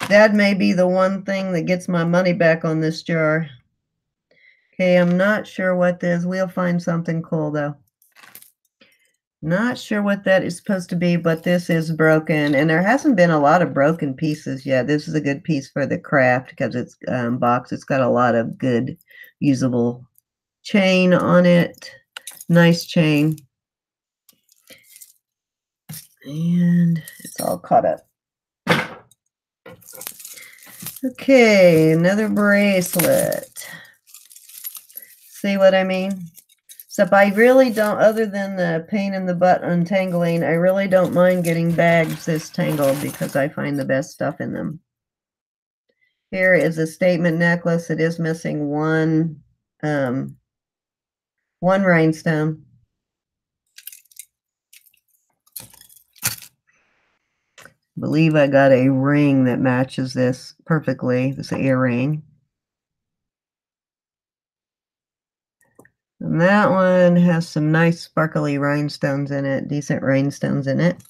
That may be the one thing that gets my money back on this jar. Okay, I'm not sure what this. We'll find something cool though. Not sure what that is supposed to be, but this is broken, and there hasn't been a lot of broken pieces yet. This is a good piece for the craft because it's boxed. It's got a lot of good usable chain on it. Nice chain. And it's all caught up. Okay, another bracelet. See what I mean? So I really don't, other than the pain in the butt untangling, I really don't mind getting bags this tangled because I find the best stuff in them. Here is a statement necklace. It is missing one rhinestone. I believe I got a ring that matches this perfectly. This earring. And that one has some nice sparkly rhinestones in it, decent rhinestones in it.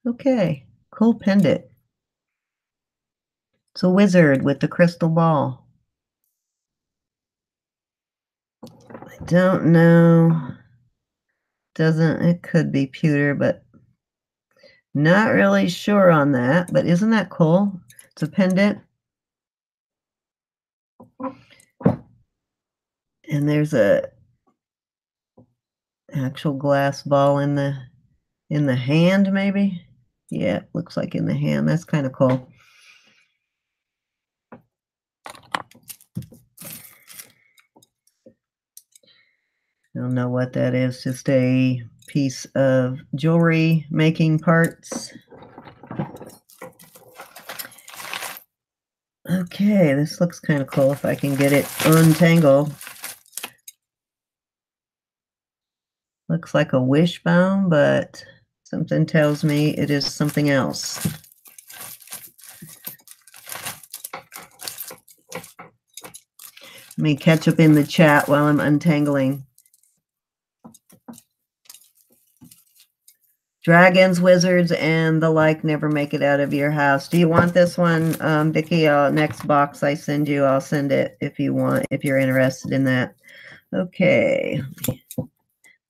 Okay, cool pendant. It's a wizard with the crystal ball. I don't know. It could be pewter, but not really sure on that. But isn't that cool? It's a pendant. And there's a actual glass ball in the hand, maybe. Yeah, it looks like in the hand. That's kind of cool. I don't know what that is. Just a piece of jewelry making parts. Okay, this looks kind of cool if I can get it untangled. Looks like a wishbone, but something tells me it is something else. Let me catch up in the chat while I'm untangling. Dragons, wizards, and the like never make it out of your house. Do you want this one, Vicki? Next box I send you, I'll send it if you want, if you're interested in that. Okay.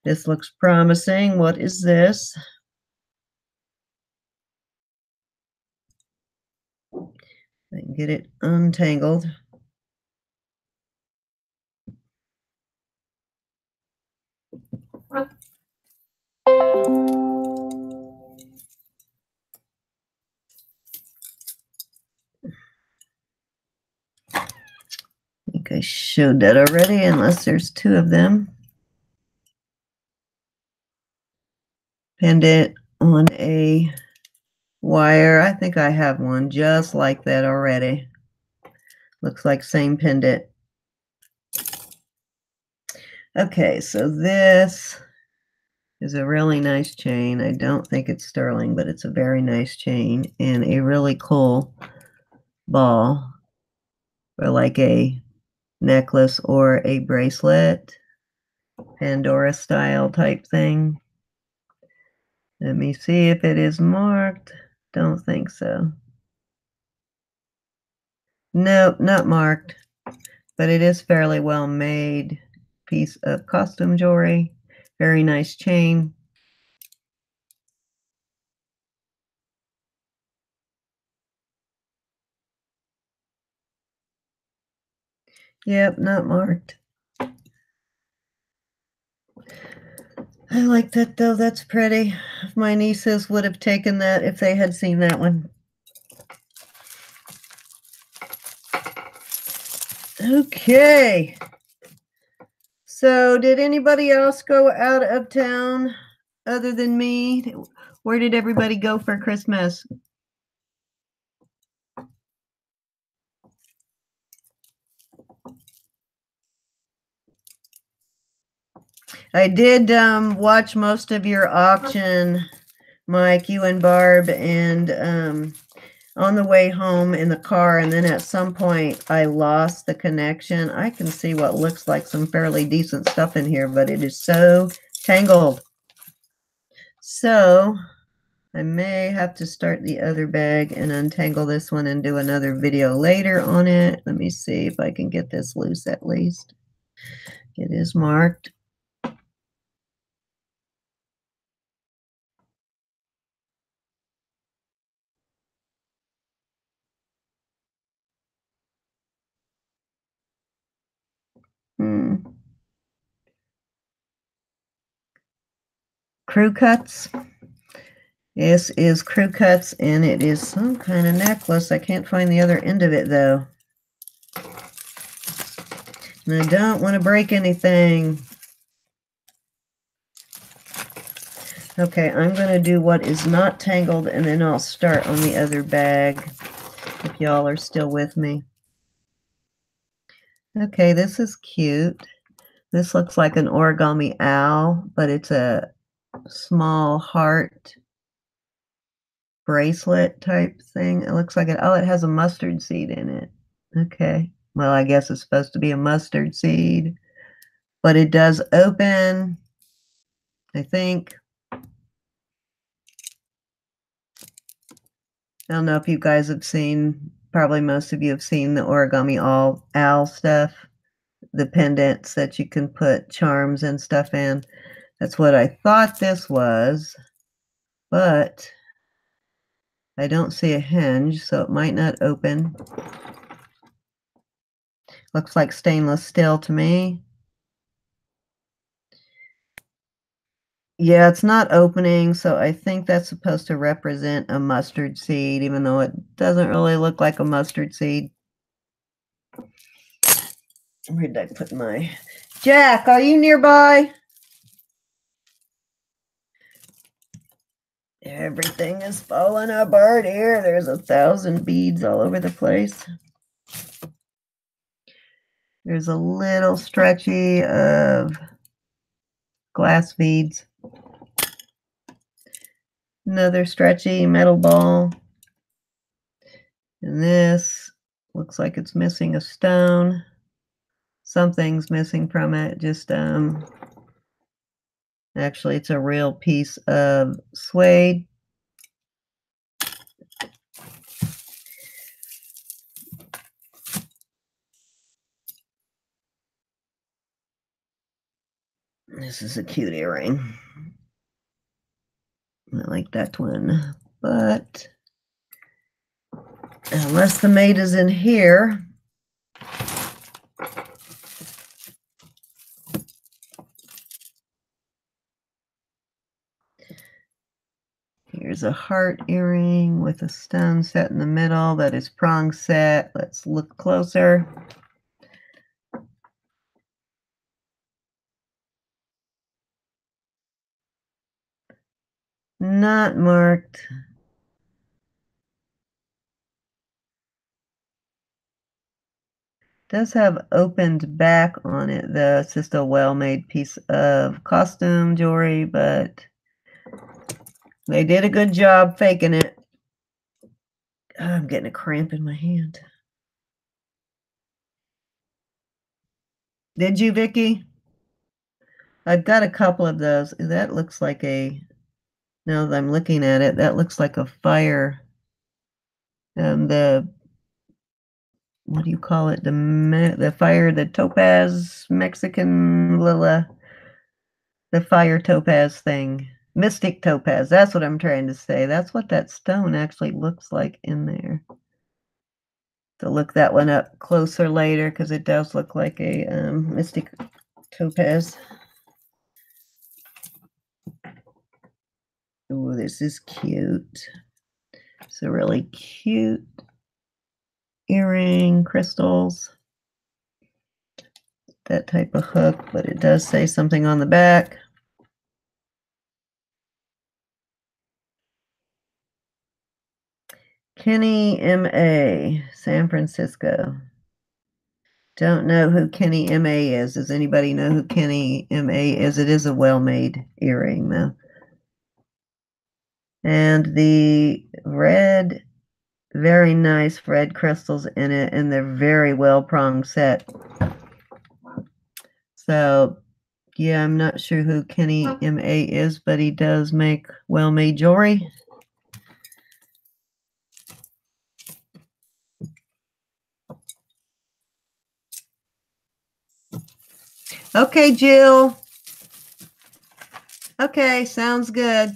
This looks promising. What is this? I can get it untangled. think I showed that already, unless there's two of them. Pendant on a wire. I think I have one just like that already. Looks like same pendant. Okay, so this is a really nice chain. I don't think it's sterling, but it's a very nice chain and a really cool ball for like a necklace or a bracelet, Pandora style type thing. Let me see if it is marked. Don't think so. Nope, not marked, but it is fairly well made piece of costume jewelry. Very nice chain. Yep, not marked. I like that though, that's pretty. My nieces would have taken that if they had seen that one. Okay. So did anybody else go out of town other than me? Where did everybody go for Christmas? I did watch most of your auction, Mike, you and Barb, and on the way home in the car, and then at some point I lost the connection. I can see what looks like some fairly decent stuff in here, but it is so tangled. So I may have to start the other bag and untangle this one and do another video later on it. Let me see if I can get this loose at least. It is marked. Crew cuts. This is crew cuts, and it is some kind of necklace. I can't find the other end of it though. And I don't want to break anything. Okay, I'm going to do what is not tangled, and then I'll start on the other bag, if y'all are still with me. Okay, this is cute. This looks like an origami owl, but it's a small heart bracelet type thing. It looks like it. Oh, it has a mustard seed in it. Okay. Well, I guess it's supposed to be a mustard seed, but it does open, I think. I don't know if you guys have seen, probably most of you have seen the origami owl stuff, the pendants that you can put charms and stuff in. That's what I thought this was, but I don't see a hinge, so it might not open. Looks like stainless steel to me. Yeah, it's not opening, so I think that's supposed to represent a mustard seed, even though it doesn't really look like a mustard seed. Where did I put my... Jack, are you nearby? Everything is falling apart here. There's 1,000 beads all over the place. There's a little stretchy of glass beads. Another stretchy metal ball. And this looks like it's missing a stone. Something's missing from it. Just actually it's a real piece of suede. This is a cute earring. I like that one, but unless the maid is in here. Here's a heart earring with a stone set in the middle that is prong set. Let's look closer. Not marked. Does have opened back on it though. It's just a well-made piece of costume jewelry, but they did a good job faking it. Oh, I'm getting a cramp in my hand. Did you, Vicky? I've got a couple of those. That looks like a, now that I'm looking at it, that looks like a fire. The, what do you call it? The fire, the topaz Mexican Lila, the fire topaz thing. Mystic topaz. That's what I'm trying to say. That's what that stone actually looks like in there. To look that one up closer later because it does look like a mystic topaz. Oh, this is cute. It's a really cute earring, crystals, that type of hook, but it does say something on the back. Kenny M.A., San Francisco. Don't know who Kenny M.A. is. Does anybody know who Kenny M.A. is? It is a well-made earring, though. And the red, very nice red crystals in it, and they're very well pronged set. So, yeah, I'm not sure who Kenny M.A. is, but he does make well-made jewelry. Okay, Jill. Okay, sounds good.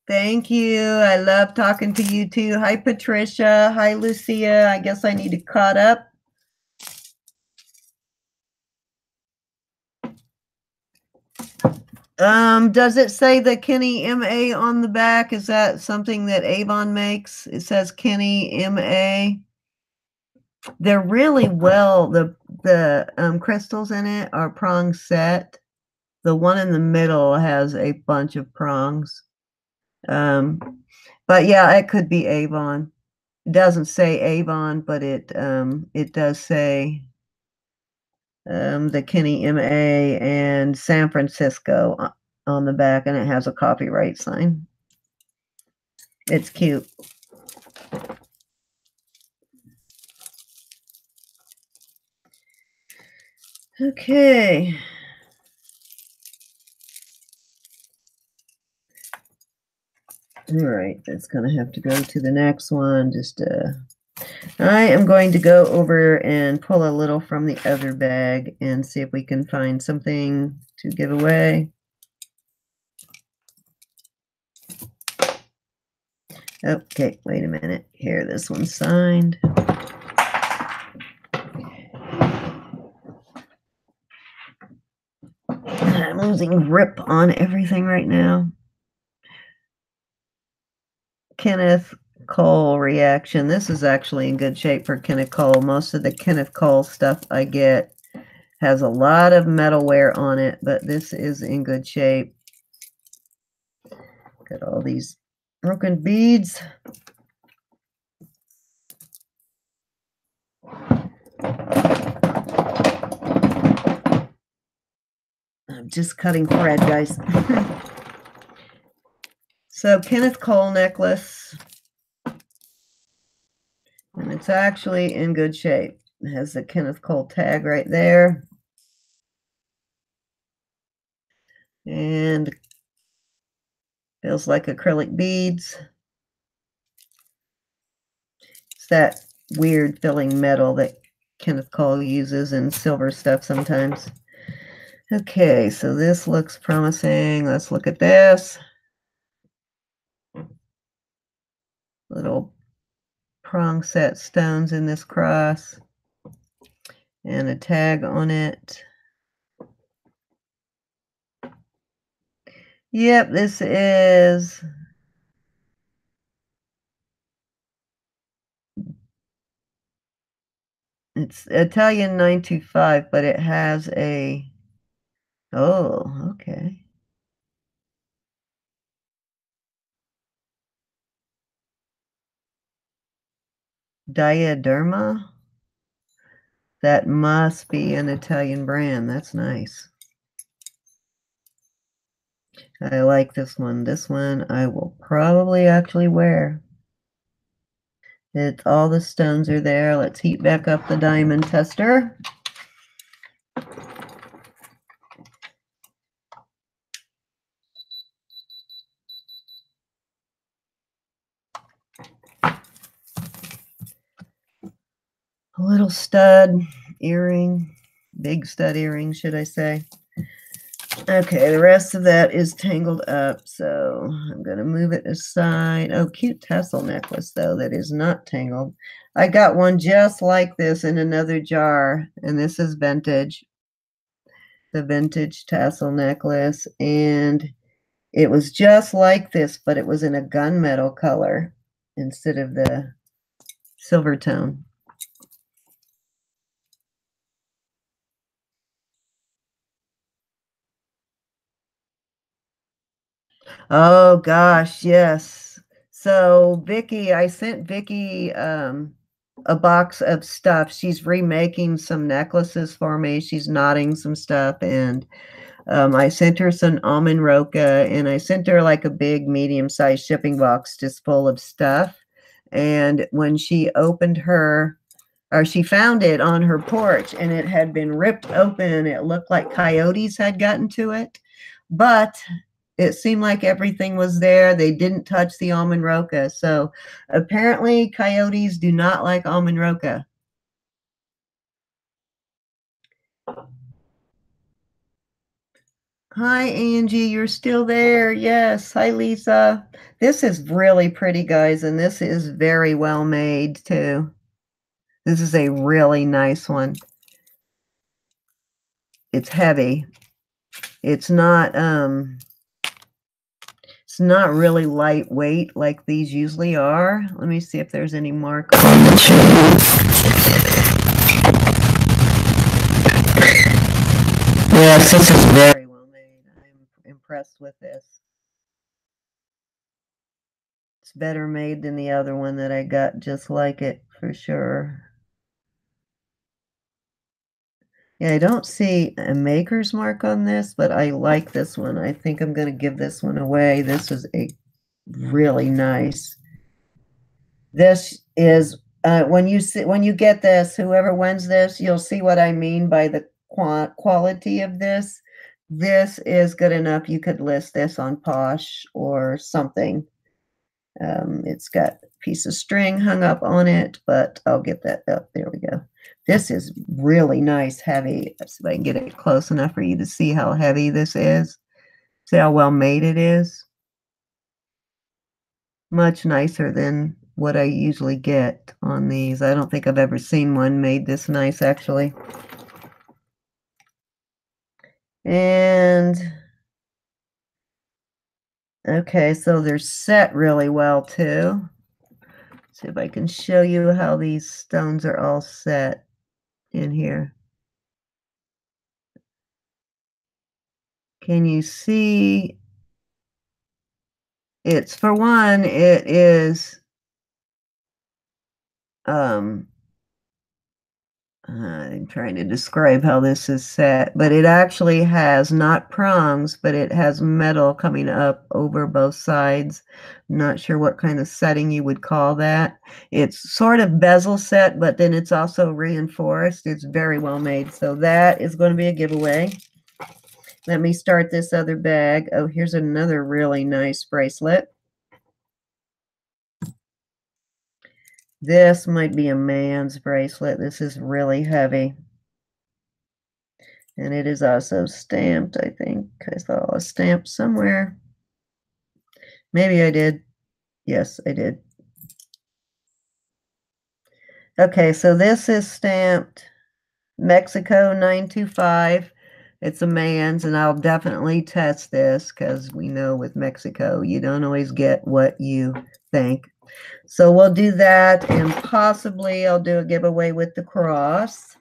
Thank you. I love talking to you too. Hi, Patricia. Hi, Lucia. I guess I need to caught up. Does it say the Kenny M.A. on the back? Is that something that Avon makes? It says Kenny M.A. They're really well, the crystals in it are prong set. The one in the middle has a bunch of prongs. But yeah, it could be Avon. It doesn't say Avon, but it does say the Kenny M.A. and San Francisco on the back, and it has a copyright sign. It's cute. Okay. All right, that's going to have to go to the next one. I am going to go over and pull a little from the other bag and see if we can find something to give away. Okay, wait a minute. Here, this one's signed. I'm losing grip on everything right now. Kenneth Cole reaction. This is actually in good shape for Kenneth Cole. Most of the Kenneth Cole stuff I get has a lot of metal wear on it, but this is in good shape. Got all these broken beads. I'm just cutting thread, guys. So Kenneth Cole necklace. And it's actually in good shape. It has the Kenneth Cole tag right there. And feels like acrylic beads. It's that weird filling metal that Kenneth Cole uses in silver stuff sometimes. Okay, so this looks promising. Let's look at this. Little prong set stones in this cross. And a tag on it. Yep, this is it's Italian 925, but it has a, oh, okay. Diaderma. That must be an Italian brand. That's nice. I like this one. This one I will probably actually wear. It's all the stones are there. Let's heat back up the diamond tester. A little stud earring, big stud earring, should I say. Okay, the rest of that is tangled up, so I'm going to move it aside. Oh, cute tassel necklace, though, that is not tangled. I got one just like this in another jar, and this is vintage. The vintage tassel necklace, and it was just like this, but it was in a gunmetal color instead of the silver tone. Oh gosh, yes. So Vicky, I sent Vicky a box of stuff. She's remaking some necklaces for me. She's knotting some stuff, and I sent her some almond roca, and I sent her like a big medium-sized shipping box just full of stuff. And when she opened her, or she found it on her porch, and it had been ripped open. It looked like coyotes had gotten to it, but it seemed like everything was there. They didn't touch the almond roca. So apparently coyotes do not like almond roca. Hi, Angie, you're still there. Yes. Hi, Lisa. This is really pretty, guys, and this is very well made, too. This is a really nice one. It's heavy. It's not really lightweight like these usually are. Let me see if there's any mark on the chain. Yes, this is very well made. I'm impressed with this. It's better made than the other one that I got just like it, for sure. Yeah, I don't see a maker's mark on this, but I like this one. I think I'm going to give this one away. This is a really nice. This is when you get this, whoever wins this, you'll see what I mean by the quality of this. This is good enough. You could list this on Posh or something. It's got a piece of string hung up on it, but I'll get that up. There we go. This is really nice, heavy. Let's see if I can get it close enough for you to see how heavy this is. See how well made it is? Much nicer than what I usually get on these. I don't think I've ever seen one made this nice, actually. And okay, so they're set really well too. See if I can show you how these stones are all set in here. Can you see? It's, for one, it is I'm trying to describe how this is set, but it actually has not prongs, but it has metal coming up over both sides. I'm not sure what kind of setting you would call that. It's sort of bezel set, but then it's also reinforced. It's very well made. So that is going to be a giveaway. Let me start this other bag. Oh, here's another really nice bracelet. This might be a man's bracelet. This is really heavy. And it is also stamped, I think. I saw a stamp somewhere. Maybe I did. Yes, I did. Okay, so this is stamped Mexico 925. It's a man's, and I'll definitely test this because we know with Mexico, you don't always get what you think. So we'll do that, and possibly I'll do a giveaway with the cross.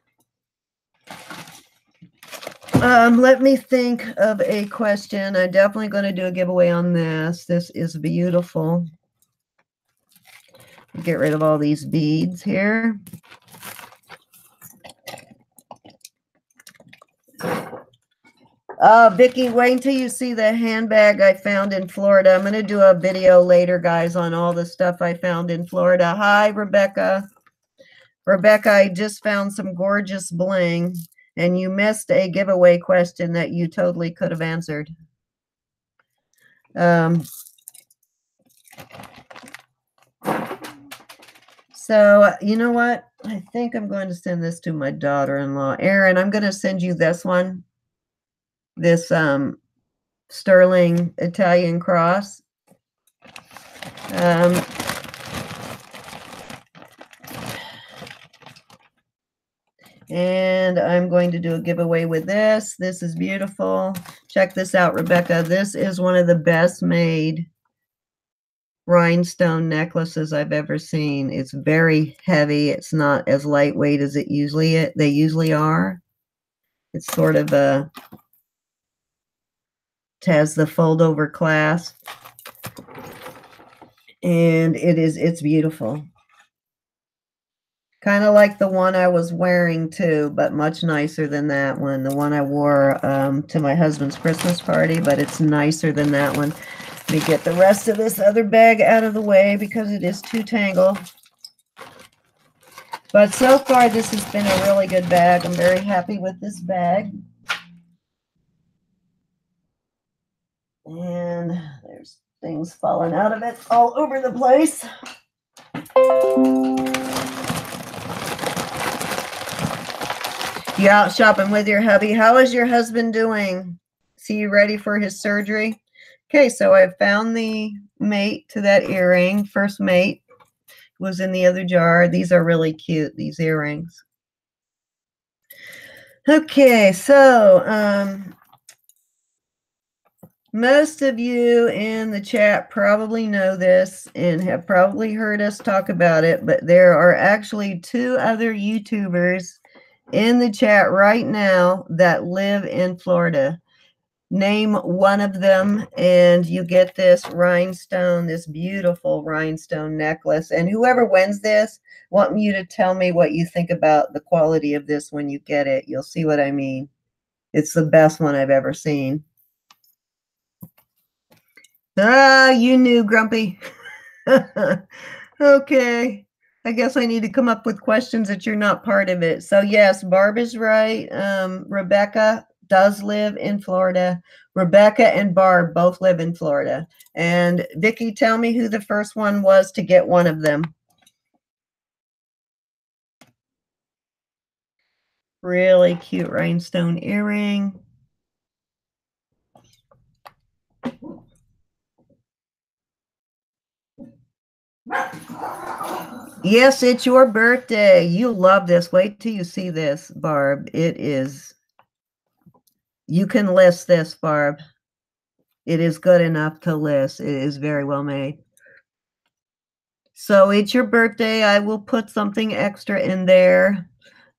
Let me think of a question. I'm definitely going to do a giveaway on this. This is beautiful. Get rid of all these beads here. Vicki, wait until you see the handbag I found in Florida. I'm going to do a video later, guys, on all the stuff I found in Florida. Hi, Rebecca. Rebecca, I just found some gorgeous bling, and you missed a giveaway question that you totally could have answered. So you know what? I think I'm going to send this to my daughter-in-law. Erin, I'm going to send you this one. This sterling Italian cross. And I'm going to do a giveaway with this. This is beautiful. Check this out, Rebecca. This is one of the best made rhinestone necklaces I've ever seen. It's very heavy. It's not as lightweight as they usually are. It's sort of a, it has the fold over clasp. And it's beautiful. Kind of like the one I was wearing too, but much nicer than that one. The one I wore to my husband's Christmas party, but it's nicer than that one. Let me get the rest of this other bag out of the way because it is too tangled. But so far, this has been a really good bag. I'm very happy with this bag. And there's things falling out of it all over the place. You out shopping with your hubby. How is your husband doing? Is he ready for his surgery? Okay, so I found the mate to that earring. First mate was in the other jar. These are really cute, these earrings. Okay, so most of you in the chat probably know this and have probably heard us talk about it, but there are actually 2 other YouTubers in the chat right now that live in Florida. Name one of them and you get this rhinestone, this beautiful rhinestone necklace. And whoever wins this, I want you to tell me what you think about the quality of this when you get it. You'll see what I mean. It's the best one I've ever seen. Ah, you knew, Grumpy. Okay. I guess I need to come up with questions that you're not part of it. So yes, Barb is right. Rebecca does live in Florida. Rebecca and Barb both live in Florida. And Vicki, tell me who the first one was to get one of them. Really cute rhinestone earring. Yes, it's your birthday. You love this. Wait till you see this, Barb. It is, you can list this, Barb. It is good enough to list. It is very well made. So it's your birthday. I will put something extra in there.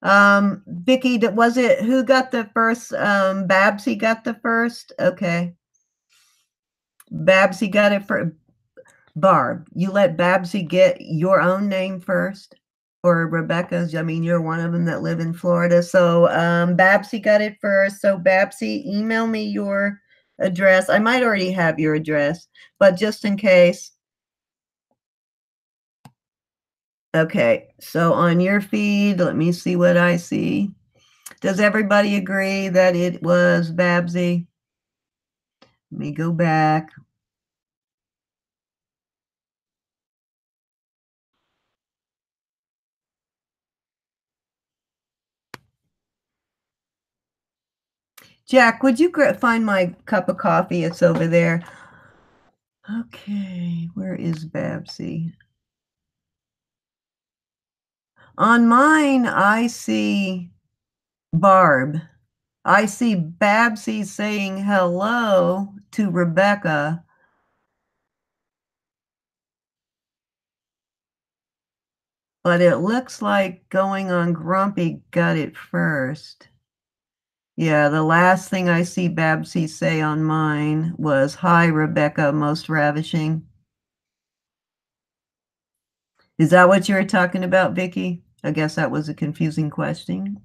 Vicki, was it, who got the first? Babsy got the first? Okay. Babsy got it for Barb. You let Babsy get your own name first, or Rebecca's. I mean, you're one of them that live in Florida. So Babsy got it first. So Babsy, email me your address. I might already have your address, but just in case. Okay, so on your feed, let me see what I see. Does everybody agree that it was Babsy? Let me go back. Jack, would you find my cup of coffee? It's over there. Okay, where is Babsy? On mine, I see Barb. I see Babsy saying hello to Rebecca. But it looks like going on Grumpy got it first. Yeah, the last thing I see Babsy say on mine was, "Hi, Rebecca, most ravishing." Is that what you were talking about, Vicky? I guess that was a confusing question.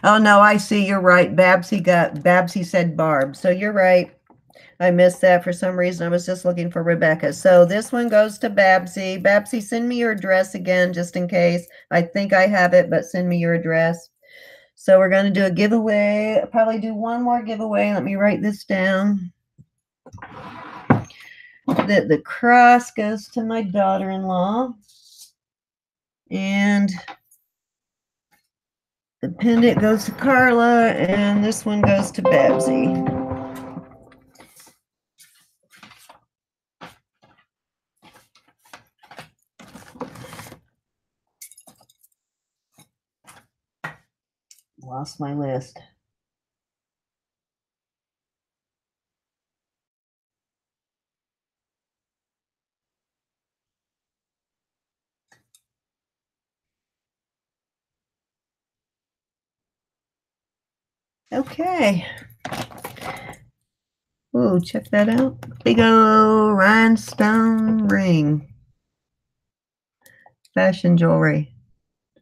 Oh no, I see. You're right. Babsy said Barb. So you're right. I missed that for some reason. I was just looking for Rebecca. So this one goes to Babsy. Babsy, send me your address again, just in case. I think I have it, but send me your address. So we're going to do a giveaway. I'll probably do one more giveaway. Let me write this down. The cross goes to my daughter-in-law. And the pendant goes to Carla. And this one goes to Babsy. Lost my list. Okay. Oh, check that out. Big old rhinestone ring. Fashion jewelry.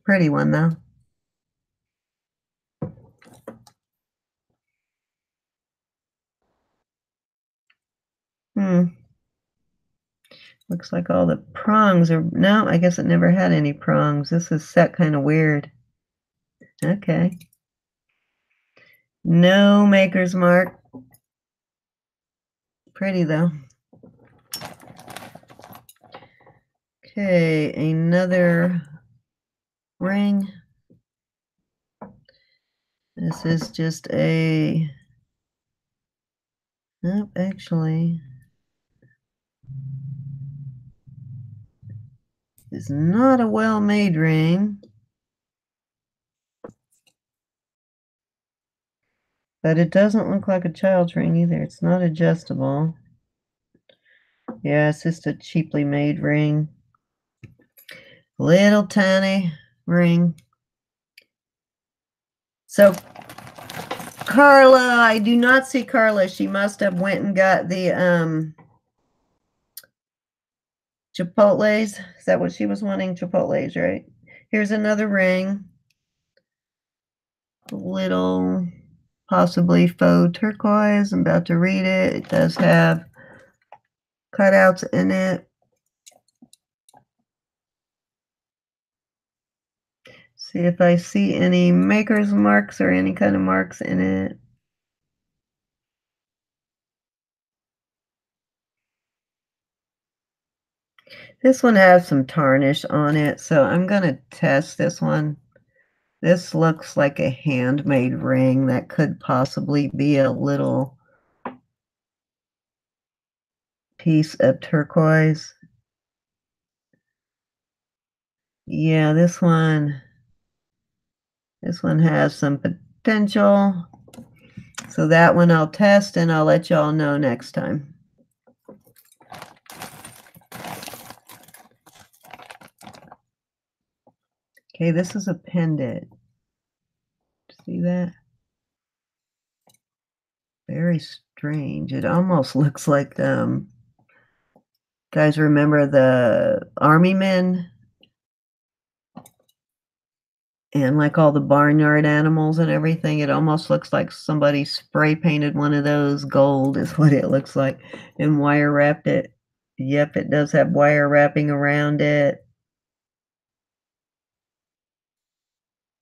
Pretty one, though. Looks like all the prongs are... No, I guess it never had any prongs. This is set kind of weird. Okay. No maker's mark. Pretty, though. Okay, another ring. This is just a... Nope, actually... It's not a well-made ring. But it doesn't look like a child's ring either. It's not adjustable. Yeah, it's just a cheaply made ring. Little tiny ring. So Carla, I do not see Carla. She must have went and got the Chipotles. Is that what she was wanting? Chipotles, right? Here's another ring. A little possibly faux turquoise. I'm about to read it. It does have cutouts in it. See if I see any maker's marks or any kind of marks in it. This one has some tarnish on it, so I'm going to test this one. This looks like a handmade ring that could possibly be a little piece of turquoise. Yeah, this one has some potential. So that one I'll test and I'll let y'all know next time. Okay, this is a pendant. See that? Very strange. It almost looks like guys remember the army men and like all the barnyard animals and everything? It almost looks like somebody spray painted one of those gold is what it looks like and wire wrapped it. Yep, it does have wire wrapping around it.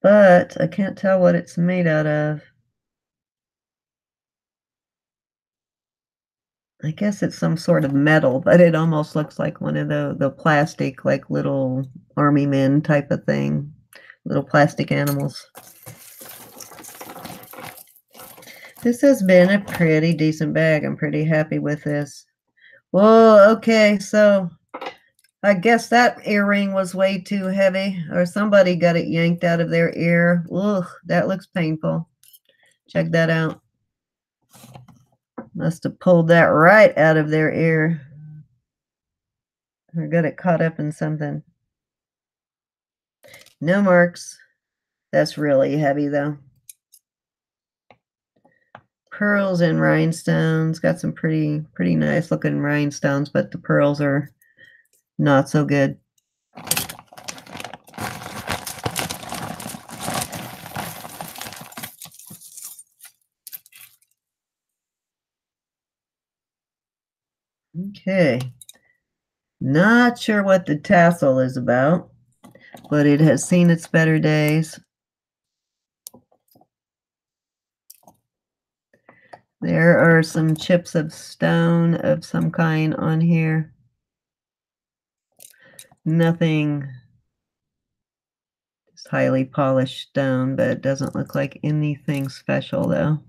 But I can't tell what it's made out of. I guess it's some sort of metal, but it almost looks like one of the plastic, like little army men type of thing. Little plastic animals. This has been a pretty decent bag. I'm pretty happy with this. Whoa, okay, so I guess that earring was way too heavy, or somebody got it yanked out of their ear. Ugh, that looks painful. Check that out. Must have pulled that right out of their ear. Or got it caught up in something. No marks. That's really heavy though. Pearls and rhinestones. Got some pretty nice looking rhinestones, but the pearls are not so good. Okay. Not sure what the tassel is about, but it has seen its better days. There are some chips of stone of some kind on here. Nothing is highly polished stone, but it doesn't look like anything special though.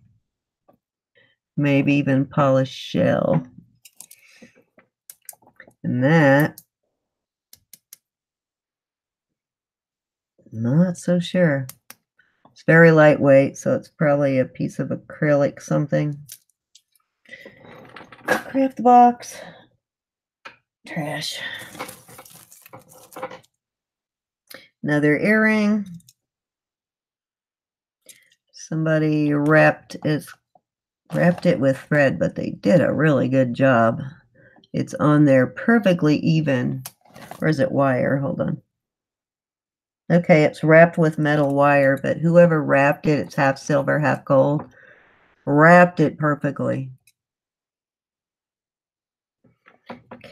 Maybe even polished shell. And that, not so sure. It's very lightweight, so it's probably a piece of acrylic something. Craft box. Trash. Another earring. Somebody wrapped it with thread, but they did a really good job. It's on there perfectly even. Or is it wire? Hold on. Okay, it's wrapped with metal wire, but whoever wrapped it, it's half silver, half gold, wrapped it perfectly.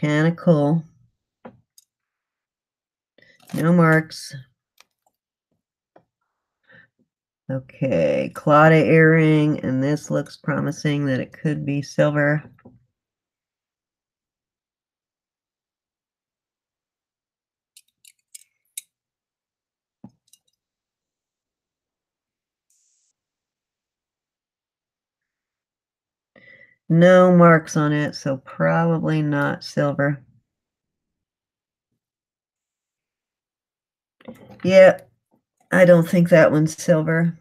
Kind of cool. No marks. Okay, Claudia earring, and this looks promising that it could be silver. No marks on it, so probably not silver. Yeah, I don't think that one's silver.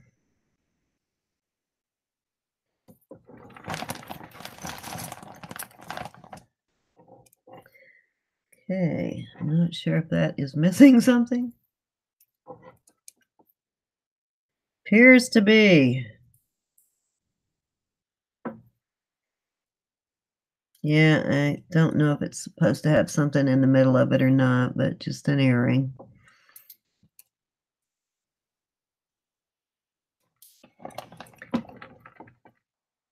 Okay, I'm not sure if that is missing something. Appears to be. Yeah, I don't know if it's supposed to have something in the middle of it or not, but just an earring.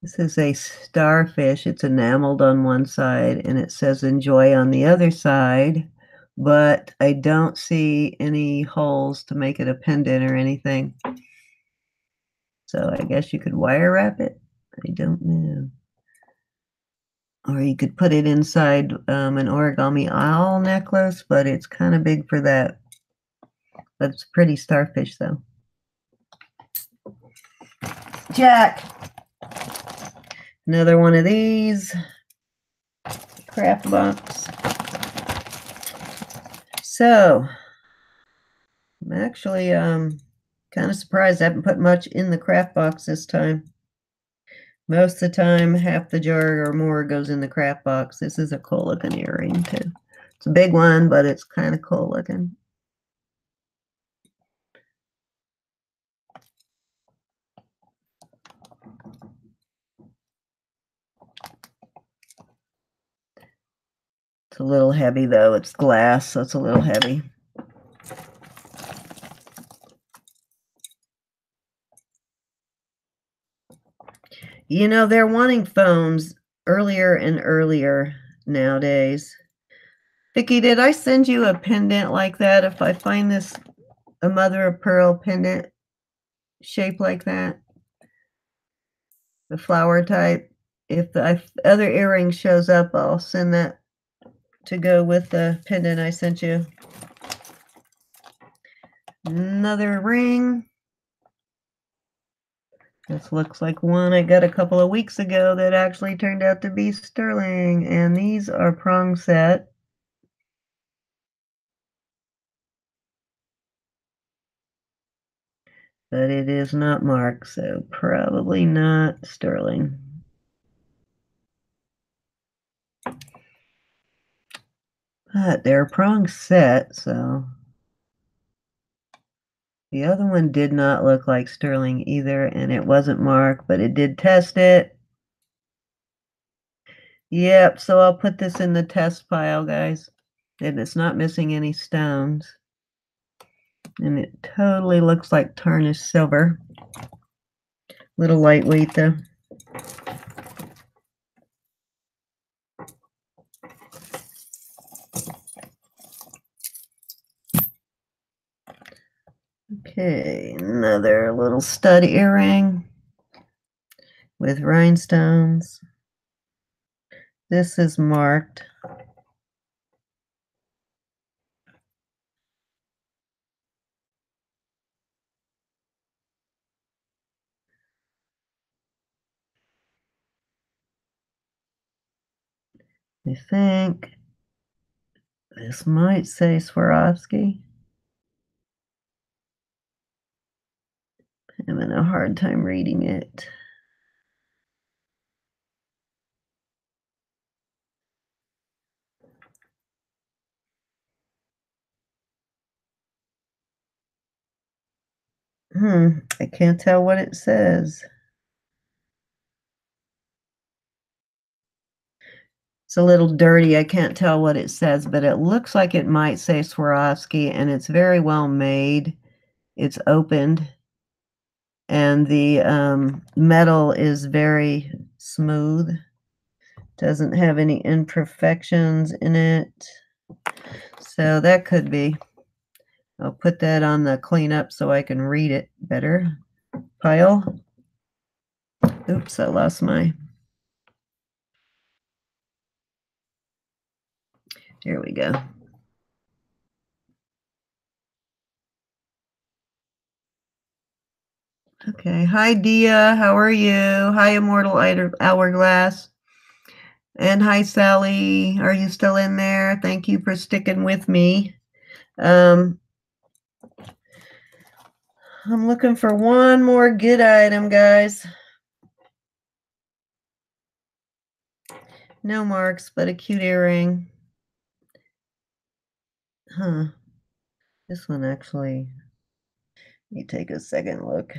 This is a starfish. It's enameled on one side and it says enjoy on the other side, but I don't see any holes to make it a pendant or anything. So I guess you could wire wrap it. I don't know. Or you could put it inside an origami owl necklace, but it's kind of big for that. But it's a pretty starfish though. Jack. Another one of these. Craft box. So, I'm actually kind of surprised I haven't put much in the craft box this time. Most of the time, half the jar or more goes in the craft box. This is a cool looking earring too. It's a big one, but it's kind of cool looking. It's a little heavy though. It's glass, so it's a little heavy. You know, they're wanting phones earlier and earlier nowadays. Vicki, did I send you a pendant like that? If I find this, a mother of pearl pendant shaped like that, the flower type, if the other earring shows up, I'll send that to go with the pendant I sent you. Another ring. This looks like one I got a couple of weeks ago that actually turned out to be sterling, and these are prong set. But it is not marked, so probably not sterling. But they're prong set, so The other one did not look like sterling either, and it wasn't marked, but it did test it. Yep, so I'll put this in the test pile, guys. And it's not missing any stones. And it totally looks like tarnished silver. Little lightweight though. Okay, another little stud earring with rhinestones. This is marked. I think this might say Swarovski. I'm having a hard time reading it. I can't tell what it says. It's a little dirty. I can't tell what it says, but it looks like it might say Swarovski, and it's very well made. It's opened, and the metal is very smooth. Doesn't have any imperfections in it. So that could be. I'll put that on the cleanup so I can read it better pile. Oops, I lost my. Here we go. Okay. Hi, Dia. How are you? Hi, Immortal Hourglass. And hi, Sally. Are you still in there? Thank you for sticking with me. I'm looking for one more good item, guys. No marks, but a cute earring. Huh. This one actually, let me take a second look.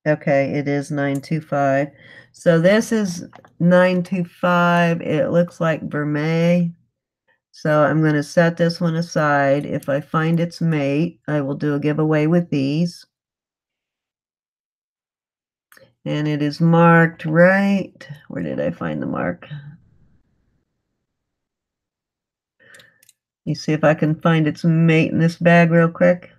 Okay, it is 925. So this is 925. It looks like vermeil. So I'm going to set this one aside. If I find its mate, I will do a giveaway with these. And it is marked right. Where did I find the mark? You see if I can find its mate in this bag real quick.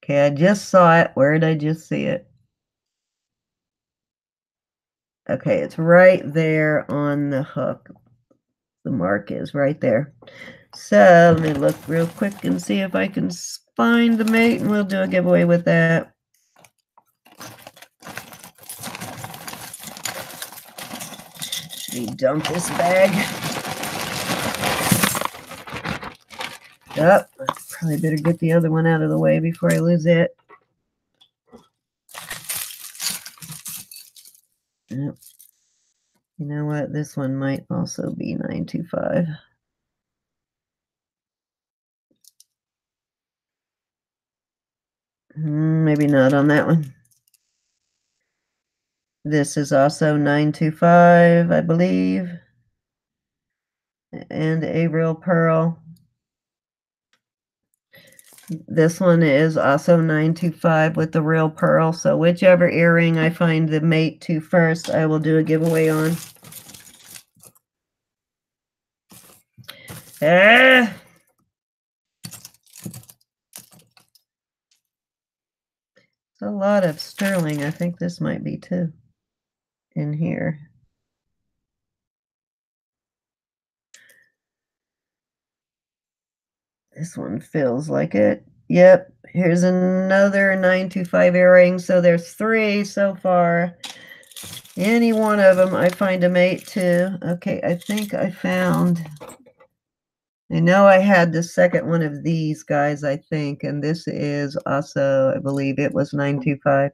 Okay, I just saw it. Where did I just see it? Okay, it's right there on the hook. The mark is right there. So let me look real quick and see if I can find the mate, and we'll do a giveaway with that. Let me dump this bag. Oh, probably better get the other one out of the way before I lose it. Yep. You know what? This one might also be 925. Maybe not on that one. This is also 925, I believe. And a real pearl. This one is also 925 with the real pearl. So whichever earring I find the mate to first, I will do a giveaway on. Ah! It's a lot of sterling. I think this might be too in here. This one feels like it. Yep, here's another 925 earring. So there's 3 so far. Any one of them I find a mate to. Okay, I think I found. I know I had the second one of these guys, I think, and this is also, I believe it was 925.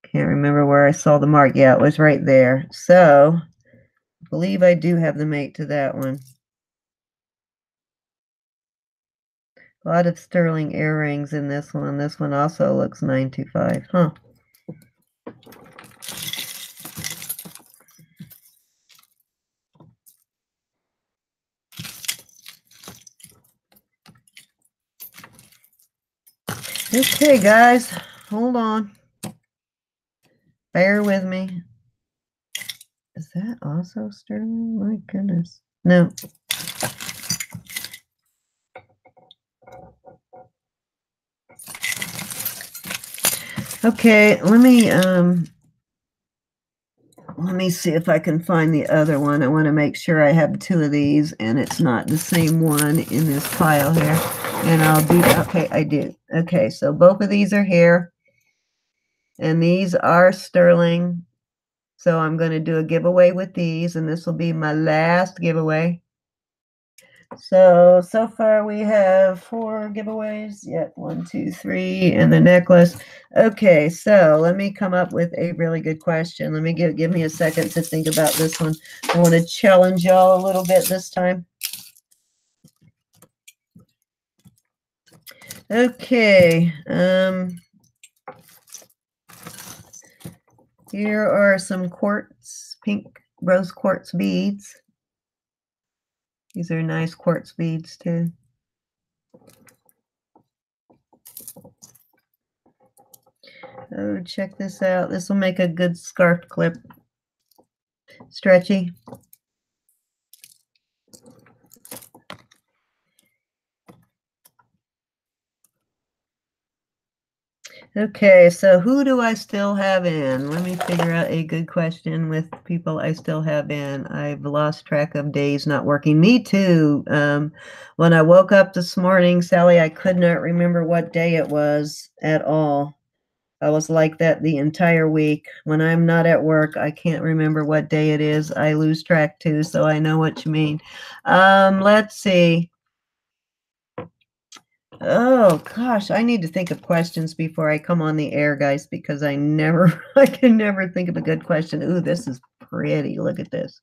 Can't remember where I saw the mark. Yeah, it was right there. So believe I do have the mate to that one. A lot of sterling earrings in this one. This one also looks 925. Huh. Okay, guys, hold on. Bear with me. Is that also sterling? My goodness. No. Okay, let me see if I can find the other one. I want to make sure I have two of these and it's not the same one in this pile here. And I'll do that. Okay, I do. Okay, so both of these are here. And these are sterling. So I'm going to do a giveaway with these, and this will be my last giveaway. So far we have 4 giveaways. Yep, 1, 2, 3, and the necklace. Okay, so let me come up with a really good question. Let me give me a second to think about this one. I want to challenge y'all a little bit this time. Okay, here are some quartz, pink rose quartz beads. These are nice quartz beads too. Oh, check this out. This will make a good scarf clip. Stretchy. Okay, so who do I still have in? Let me figure out a good question with people I still have in. I've lost track of days not working. Me too. When I woke up this morning, Sally, I could not remember what day it was at all. I was like that the entire week. When I'm not at work, I can't remember what day it is. I lose track too, so I know what you mean. Let's see. Oh gosh, I need to think of questions before I come on the air, guys, because I can never think of a good question. Ooh, this is pretty. Look at this.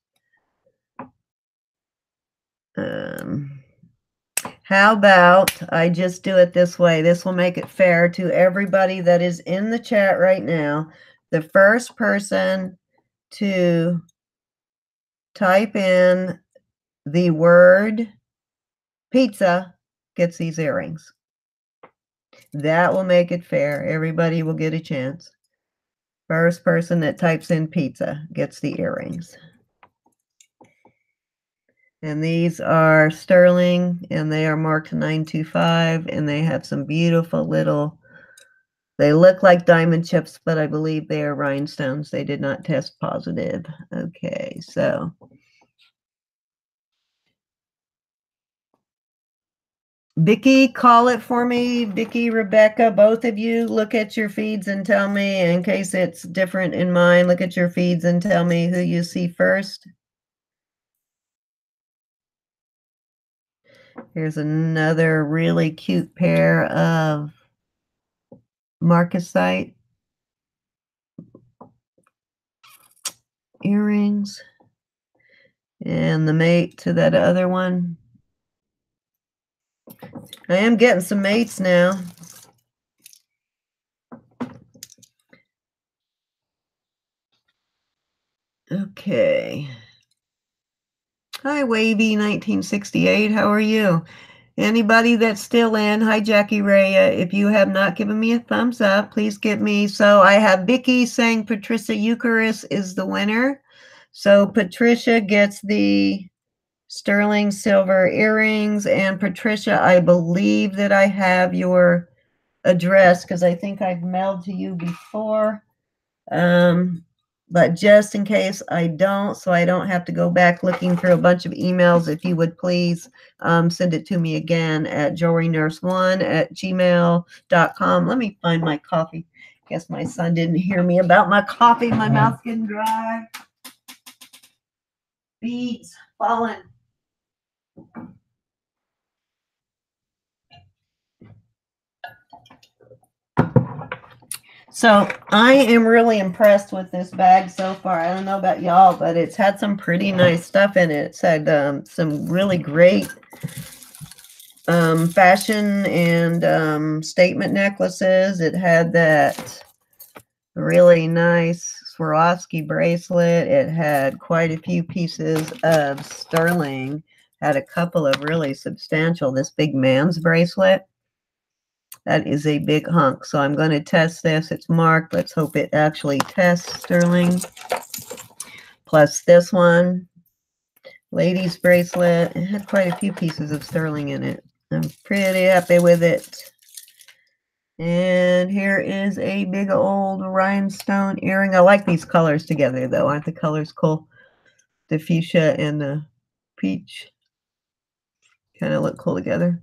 How about I just do it this way? This will make it fair to everybody that is in the chat right now. The first person to type in the word pizza gets these earrings. That will make it fair. Everybody will get a chance. First person that types in pizza gets the earrings. And these are sterling, and they are marked 925, and they have some beautiful little, they look like diamond chips, but I believe they are rhinestones. They did not test positive. Okay, so Vicki, call it for me. Vicki, Rebecca, both of you, look at your feeds and tell me, in case it's different in mine, look at your feeds and tell me who you see first. Here's another really cute pair of marcasite earrings. And the mate to that other one. I am getting some mates now. Okay. Hi, Wavy 1968. How are you? Anybody that's still in, hi, Jackie Raya. If you have not given me a thumbs up, please give me. So I have Vicky saying Patricia Eucharist is the winner. So Patricia gets the sterling silver earrings. And Patricia, I believe that I have your address because I think I've mailed to you before. But just in case I don't, so I don't have to go back looking through a bunch of emails, if you would please send it to me again at JewelryNurse1@gmail.com. Let me find my coffee. Guess my son didn't hear me about my coffee. My mouth's getting dry. Beads falling. So I am really impressed with this bag so far. I don't know about y'all, but it's had some pretty nice stuff in it. It's had some really great fashion and statement necklaces. It had that really nice Swarovski bracelet. It had quite a few pieces of sterling. Had a couple of really substantial, this big man's bracelet. That is a big hunk. So I'm going to test this. It's marked. Let's hope it actually tests sterling. Plus this one, ladies bracelet. It had quite a few pieces of sterling in it. I'm pretty happy with it. And here is a big old rhinestone earring. I like these colors together, though. Aren't the colors cool? The fuchsia and the peach kind of look cool together.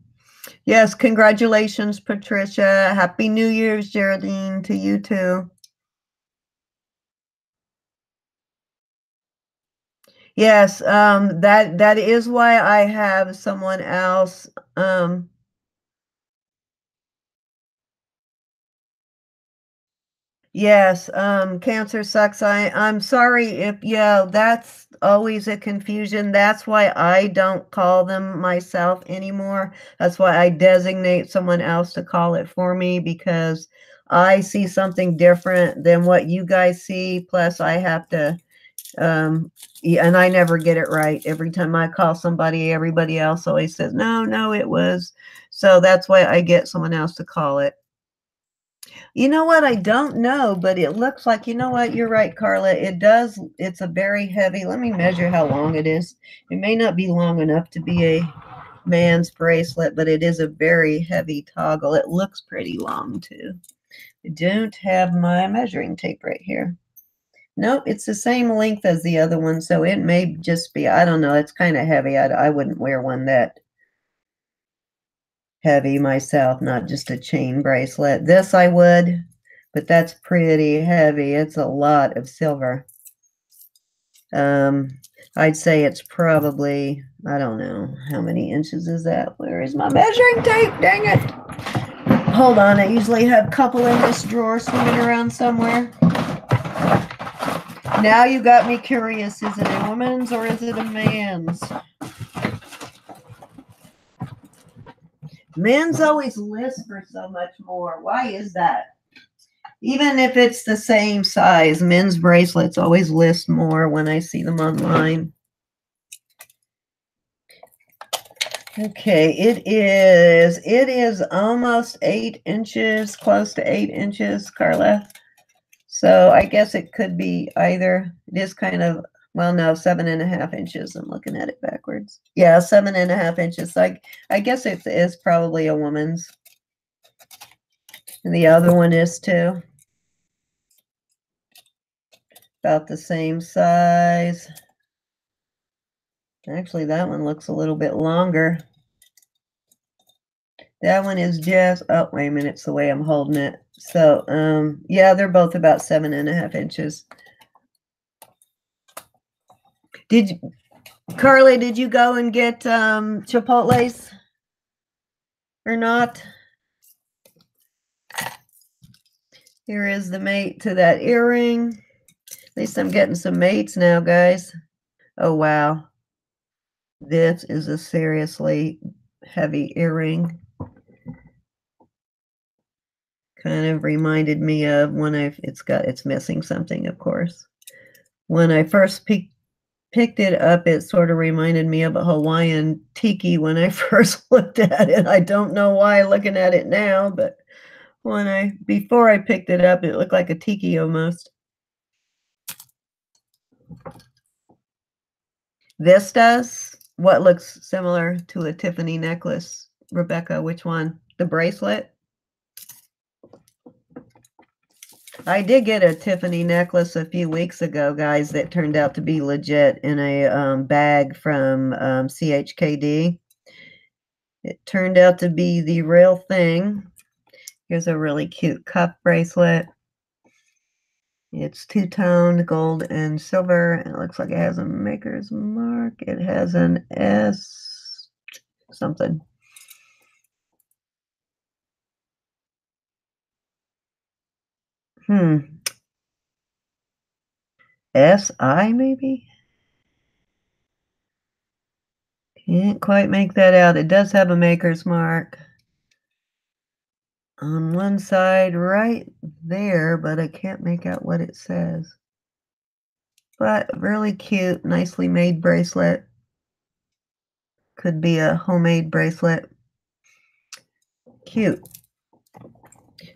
Yes, congratulations, Patricia. Happy New Year's, Geraldine, to you too. Yes, that is why I have someone else. Yes, cancer sucks. I'm sorry if, yeah, that's always a confusion. That's why I don't call them myself anymore. That's why I designate someone else to call it for me, because I see something different than what you guys see. Plus I have to, yeah, and I never get it right. Every time I call somebody, everybody else always says, no, it was. So that's why I get someone else to call it. You know what? I don't know, but it looks like, you know what? You're right, Carla. It does. It's a very heavy. Let me measure how long it is. It may not be long enough to be a man's bracelet, but it is a very heavy toggle. It looks pretty long too. I don't have my measuring tape right here. Nope, it's the same length as the other one, so it may just be, I don't know, it's kind of heavy. I wouldn't wear one that heavy myself, not just a chain bracelet. This I would, but that's pretty heavy. It's a lot of silver. I'd say it's probably, I don't know, how many inches is that? Where is my measuring tape? Dang it. Hold on, I usually have a couple in this drawer swimming around somewhere. Now you got me curious. Is it a woman's or is it a man's? Men's always list for so much more. Why is that? Even if it's the same size, men's bracelets always list more when I see them online. Okay, it is almost 8 inches, close to 8 inches, Carla. So I guess it could be either. It is kind of, well, no, 7.5 inches. I'm looking at it backwards. Yeah, 7.5 inches. I guess it is probably a woman's. And the other one is too. About the same size. Actually, that one looks a little bit longer. That one is just, oh, wait a minute, it's the way I'm holding it. So, yeah, they're both about 7.5 inches. Carly, did you go and get Chipotle's or not? Here is the mate to that earring. At least I'm getting some mates now, guys. Oh, wow. This is a seriously heavy earring. Kind of reminded me of when it's missing something, of course. When I first picked it up, it sort of reminded me of a Hawaiian tiki when I first looked at it. I don't know why looking at it now, but before I picked it up, it looked like a tiki almost. This does what looks similar to a Tiffany necklace. Rebecca, which one? The bracelet? I did get a Tiffany necklace a few weeks ago, guys, that turned out to be legit in a bag from CHKD. It turned out to be the real thing. Here's a really cute cuff bracelet. It's two-toned gold and silver, and it looks like it has a maker's mark. It has an S something. SI maybe? Can't quite make that out. It does have a maker's mark on one side right there, but I can't make out what it says. But really cute, nicely made bracelet. Could be a homemade bracelet. Cute.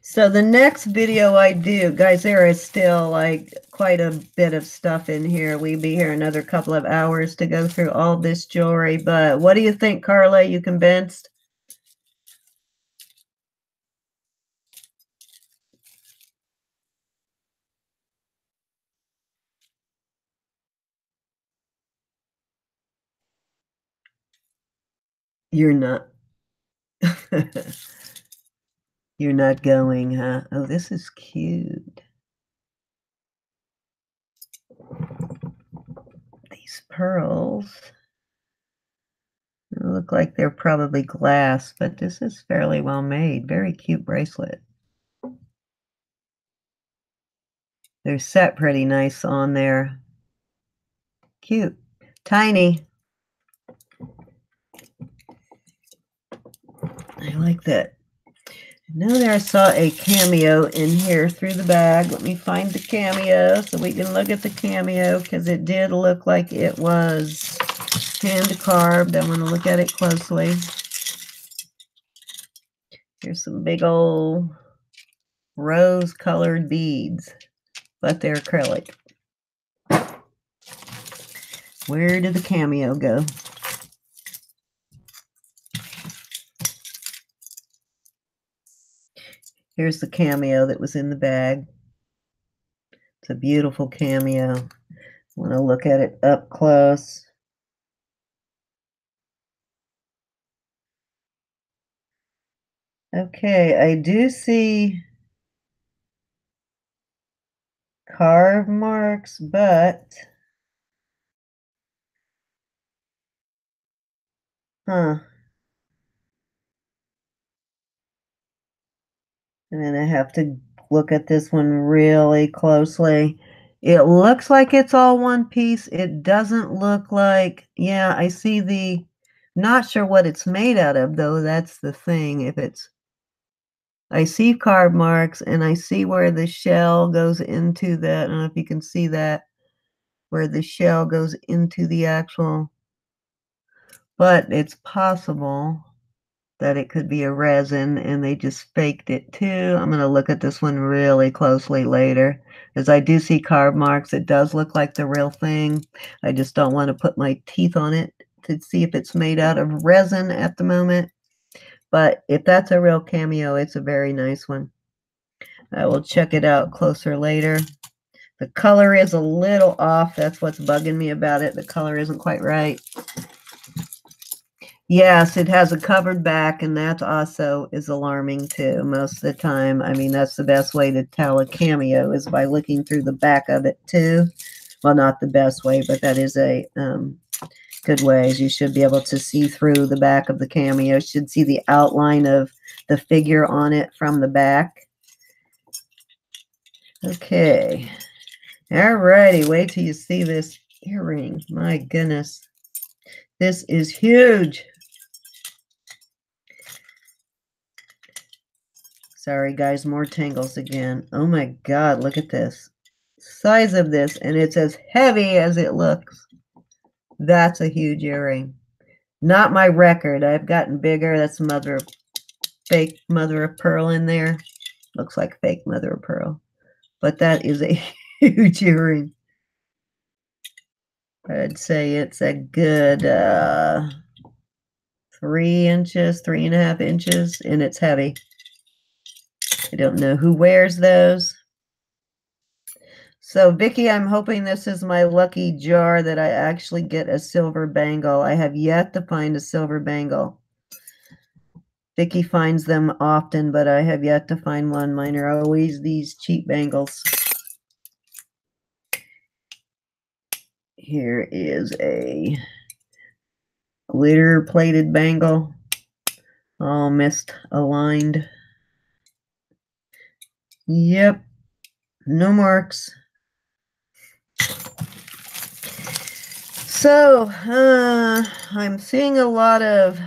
So the next video I do, guys, there is still like quite a bit of stuff in here. We'd be here another couple of hours to go through all this jewelry. But what do you think, Carla? You convinced? You're not. You're not going, huh? Oh, this is cute. These pearls look like they're probably glass, but this is fairly well made. Very cute bracelet. They're set pretty nice on there. Cute. Tiny. I like that. I know there I saw a cameo in here through the bag. Let me find the cameo so we can look at the cameo because it did look like it was hand carved. I want to look at it closely. Here's some big old rose colored beads, but they're acrylic. Where did the cameo go? Here's the cameo that was in the bag. It's a beautiful cameo. I want to look at it up close. Okay, I do see carve marks, but I'm gonna have to look at this one really closely. It looks like it's all one piece. It doesn't look like, yeah, I see the, not sure what it's made out of though. That's the thing. If it's, I see carve marks and I see where the shell goes into that. I don't know if you can see that, where the shell goes into the actual, but it's possible that it could be a resin and they just faked it too. I'm going to look at this one really closely later because I do see carve marks. It does look like the real thing. I just don't want to put my teeth on it to see if it's made out of resin at the moment. But if that's a real cameo, it's a very nice one. I will check it out closer later. The color is a little off. That's what's bugging me about it. The color isn't quite right. Yes, it has a covered back, and that also is alarming too most of the time. I mean, that's the best way to tell a cameo is by looking through the back of it too. Well, not the best way, but that is a good way. You should be able to see through the back of the cameo. You should see the outline of the figure on it from the back. Okay. All righty. Wait till you see this earring. My goodness. This is huge. Sorry, guys, more tangles again. Oh my God, look at this. Size of this, and it's as heavy as it looks. That's a huge earring. Not my record. I've gotten bigger. That's fake mother of pearl in there. Looks like fake mother of pearl. But that is a huge earring. I'd say it's a good 3 inches, 3.5 inches, and it's heavy. I don't know who wears those. So, Vicky, I'm hoping this is my lucky jar that I actually get a silver bangle. I have yet to find a silver bangle. Vicky finds them often, but I have yet to find one. Mine are always these cheap bangles. Here is a glitter-plated bangle, all misaligned. Yep. No marks. So, I'm seeing a lot of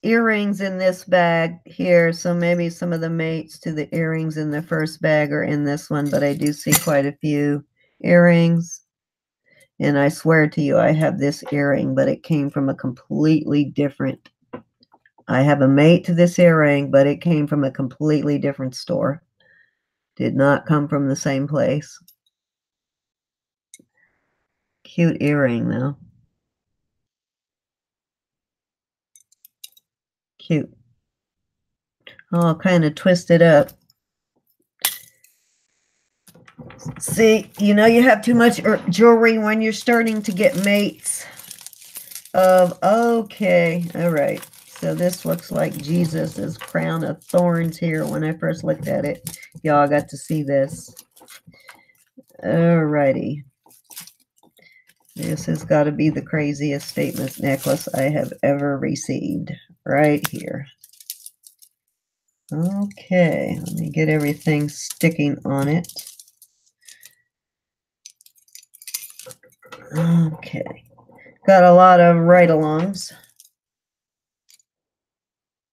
earrings in this bag here, so maybe some of the mates to the earrings in the first bag are in this one, but I do see quite a few earrings. And I swear to you, I have this earring, but it came from a completely different. I have a mate to this earring, but it came from a completely different store. Did not come from the same place. Cute earring, though. Cute. All kind of twisted up. See, you know you have too much jewelry when you're starting to get mates of, okay, all right. So this looks like Jesus' crown of thorns here when I first looked at it. Y'all got to see this. All righty. This has got to be the craziest statement necklace I have ever received right here. Okay, let me get everything sticking on it. Okay, got a lot of ride-alongs.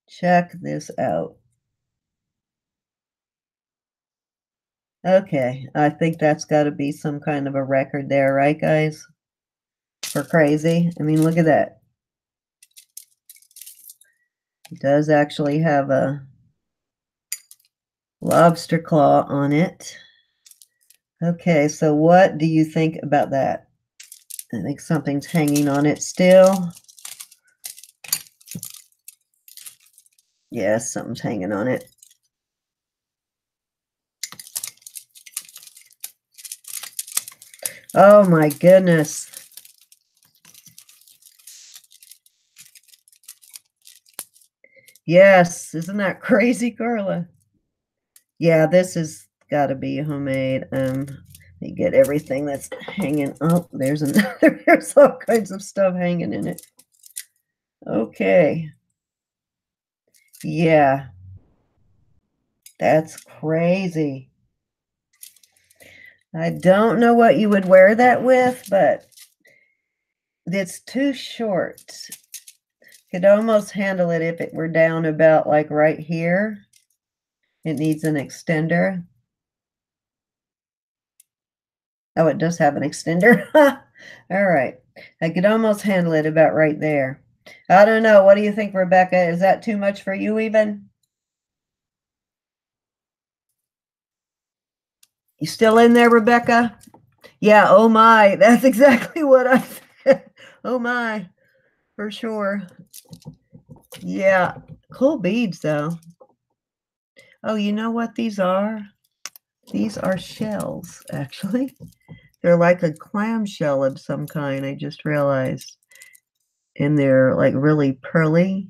Check this out. Okay, I think that's got to be some kind of a record there, right, guys? For crazy. I mean, look at that. It does actually have a lobster claw on it. Okay, so what do you think about that? I think something's hanging on it still. Yes, something's hanging on it. Oh my goodness. Yes, isn't that crazy, Carla? Yeah, this has got to be homemade. Let me get everything that's hanging. Oh, there's another. There's all kinds of stuff hanging in it. Okay. Yeah. That's crazy. I don't know what you would wear that with, but it's too short. Could almost handle it if it were down about like right here. It needs an extender. Oh, it does have an extender. All right. I could almost handle it about right there. I don't know. What do you think, Rebecca? Is that too much for you even? You still in there, Rebecca? Yeah, oh my. That's exactly what I said. Oh my. For sure. Yeah. Cool beads, though. Oh, you know what these are? These are shells, actually. They're like a clamshell of some kind, I just realized. And they're like really pearly.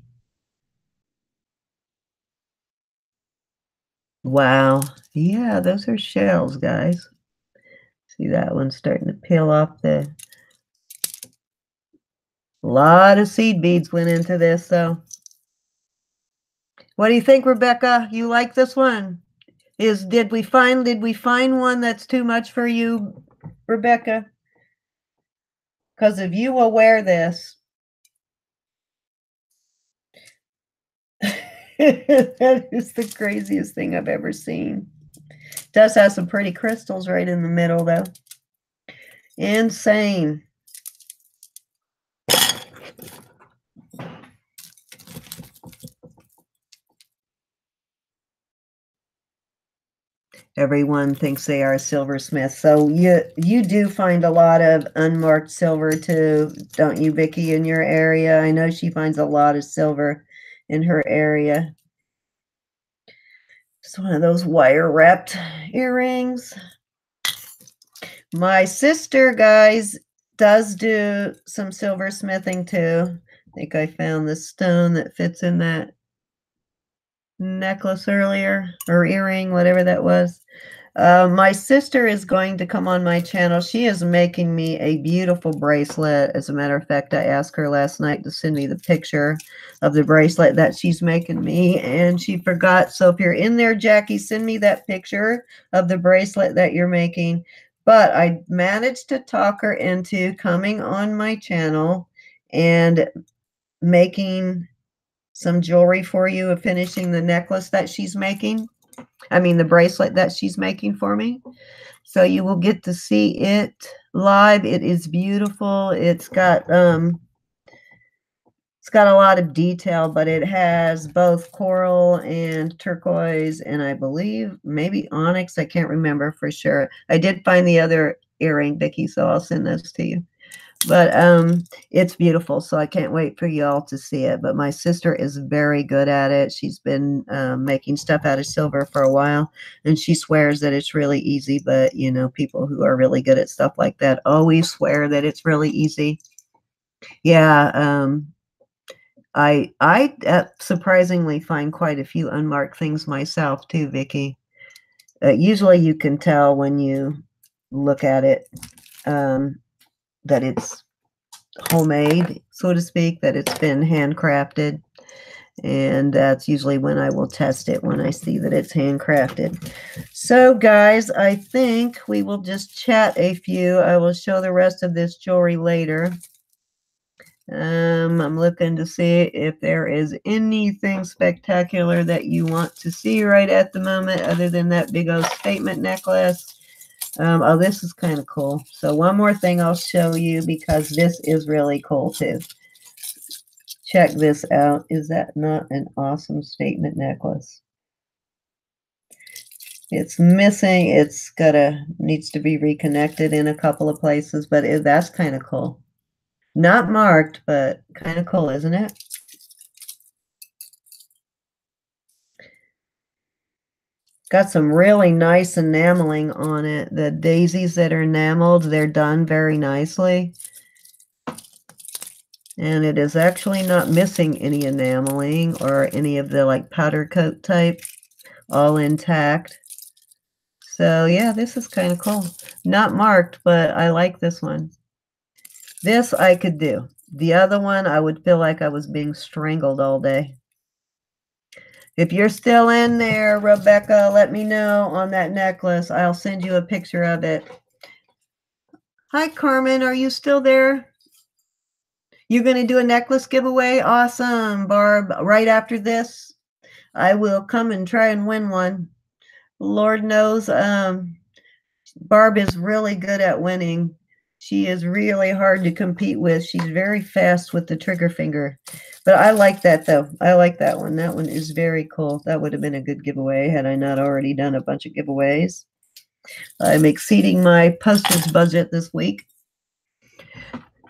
Wow. Yeah, those are shells, guys. See that one starting to peel off the... A lot of seed beads went into this, so. What do you think, Rebecca? You like this one? Did we find one that's too much for you, Rebecca? Because if you will wear this, that is the craziest thing I've ever seen. It does have some pretty crystals right in the middle, though. Insane. Everyone thinks they are a silversmith. So you do find a lot of unmarked silver too, don't you, Vicki, in your area? I know she finds a lot of silver in her area. Just one of those wire-wrapped earrings. My sister, guys, does do some silversmithing too. I think I found the stone that fits in that necklace earlier, or earring, whatever that was. My sister is going to come on my channel. She is making me a beautiful bracelet. As a matter of fact, I asked her last night to send me the picture of the bracelet that she's making me, and she forgot. So if you're in there, Jackie, send me that picture of the bracelet that you're making. But I managed to talk her into coming on my channel and making some jewelry for you, finishing the necklace that she's making. I mean, the bracelet that she's making for me. So you will get to see it live. It is beautiful. It's got a lot of detail, but it has both coral and turquoise, and I believe maybe onyx. I can't remember for sure. I did find the other earring, Vicki, so I'll send those to you. But it's beautiful, so I can't wait for y'all to see it. But my sister is very good at it. She's been making stuff out of silver for a while, and she swears that it's really easy. But, you know, people who are really good at stuff like that always swear that it's really easy. Yeah, I surprisingly find quite a few unmarked things myself too, Vicki. Usually you can tell when you look at it that it's homemade, so to speak, that it's been handcrafted. And that's usually when I will test it, when I see that it's handcrafted. So guys, I think we will just chat a few. I will show the rest of this jewelry later. I'm looking to see if there is anything spectacular that you want to see right at the moment, other than that big old statement necklace. Oh, this is kind of cool. So one more thing I'll show you, because this is really cool too. Check this out. Is that not an awesome statement necklace? It's missing. It's needs to be reconnected in a couple of places, but that's kind of cool. Not marked, but kind of cool, isn't it? Got some really nice enameling on it. The daisies that are enameled, they're done very nicely. And it is actually not missing any enameling or any of the like powder coat type, all intact. So yeah, this is kind of cool. Not marked, but I like this one. This I could do. The other one, I would feel like I was being strangled all day. If you're still in there, Rebecca, let me know on that necklace. I'll send you a picture of it. Hi, Carmen. Are you still there? You're going to do a necklace giveaway? Awesome, Barb. Right after this, I will come and try and win one. Lord knows, Barb is really good at winning. She is really hard to compete with. She's very fast with the trigger finger. But I like that, though. I like that one. That one is very cool. That would have been a good giveaway had I not already done a bunch of giveaways. I'm exceeding my postage budget this week.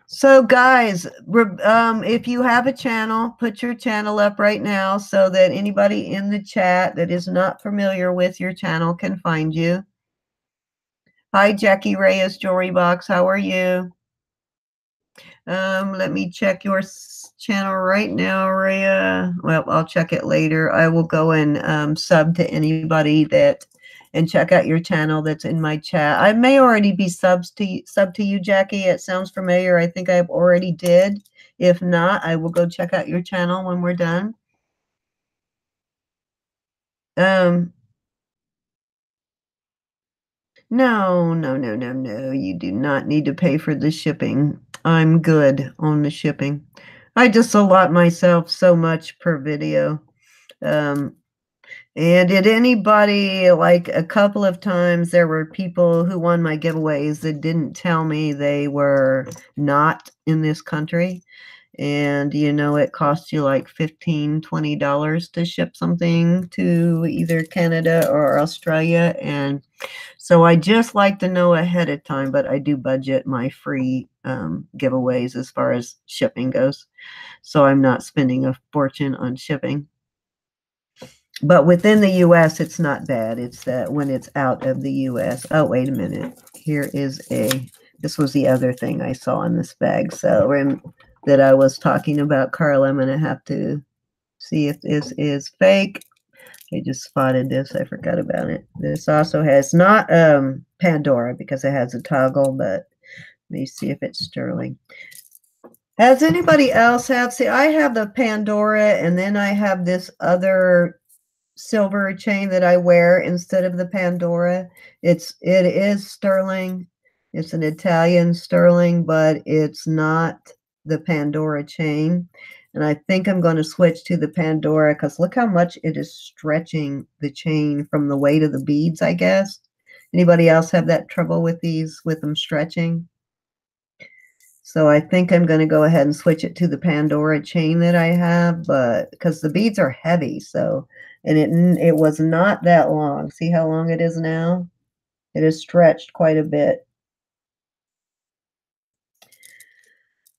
So, guys, if you have a channel, put your channel up right now so that anybody in the chat that is not familiar with your channel can find you. Hi, Jackie Reyes Jewelry Box. How are you? Let me check your channel right now, Rhea. Well, I'll check it later. I will go and sub to anybody and check out your channel that's in my chat. I may already be sub to you, Jackie. It sounds familiar. I think I already did. If not, I will go check out your channel when we're done. No. You do not need to pay for the shipping. I'm good on the shipping. I just allot myself so much per video. And did anybody, like a couple of times, there were people who won my giveaways that didn't tell me they were not in this country. And, you know, it costs you like $15, $20 to ship something to either Canada or Australia. And so I just like to know ahead of time, but I do budget my free giveaways as far as shipping goes. So I'm not spending a fortune on shipping. But within the U.S., it's not bad. It's that when it's out of the U.S. Oh, wait a minute. Here is this was the other thing I saw in this bag. So that I was talking about, Carl, I'm going to have to see if this is fake. I just spotted this. I forgot about it. This also has not Pandora because it has a toggle, but let me see if it's sterling. Has anybody else have? See, I have the Pandora, and then I have this other silver chain that I wear instead of the Pandora. It is sterling. It's an Italian sterling, but it's not the Pandora chain. And I think I'm going to switch to the Pandora because look how much it is stretching the chain from the weight of the beads, I guess. Anybody else have that trouble with these, with them stretching? So I think I'm going to go ahead and switch it to the Pandora chain that I have, but because the beads are heavy, so, and it was not that long. See how long it is now? It is stretched quite a bit.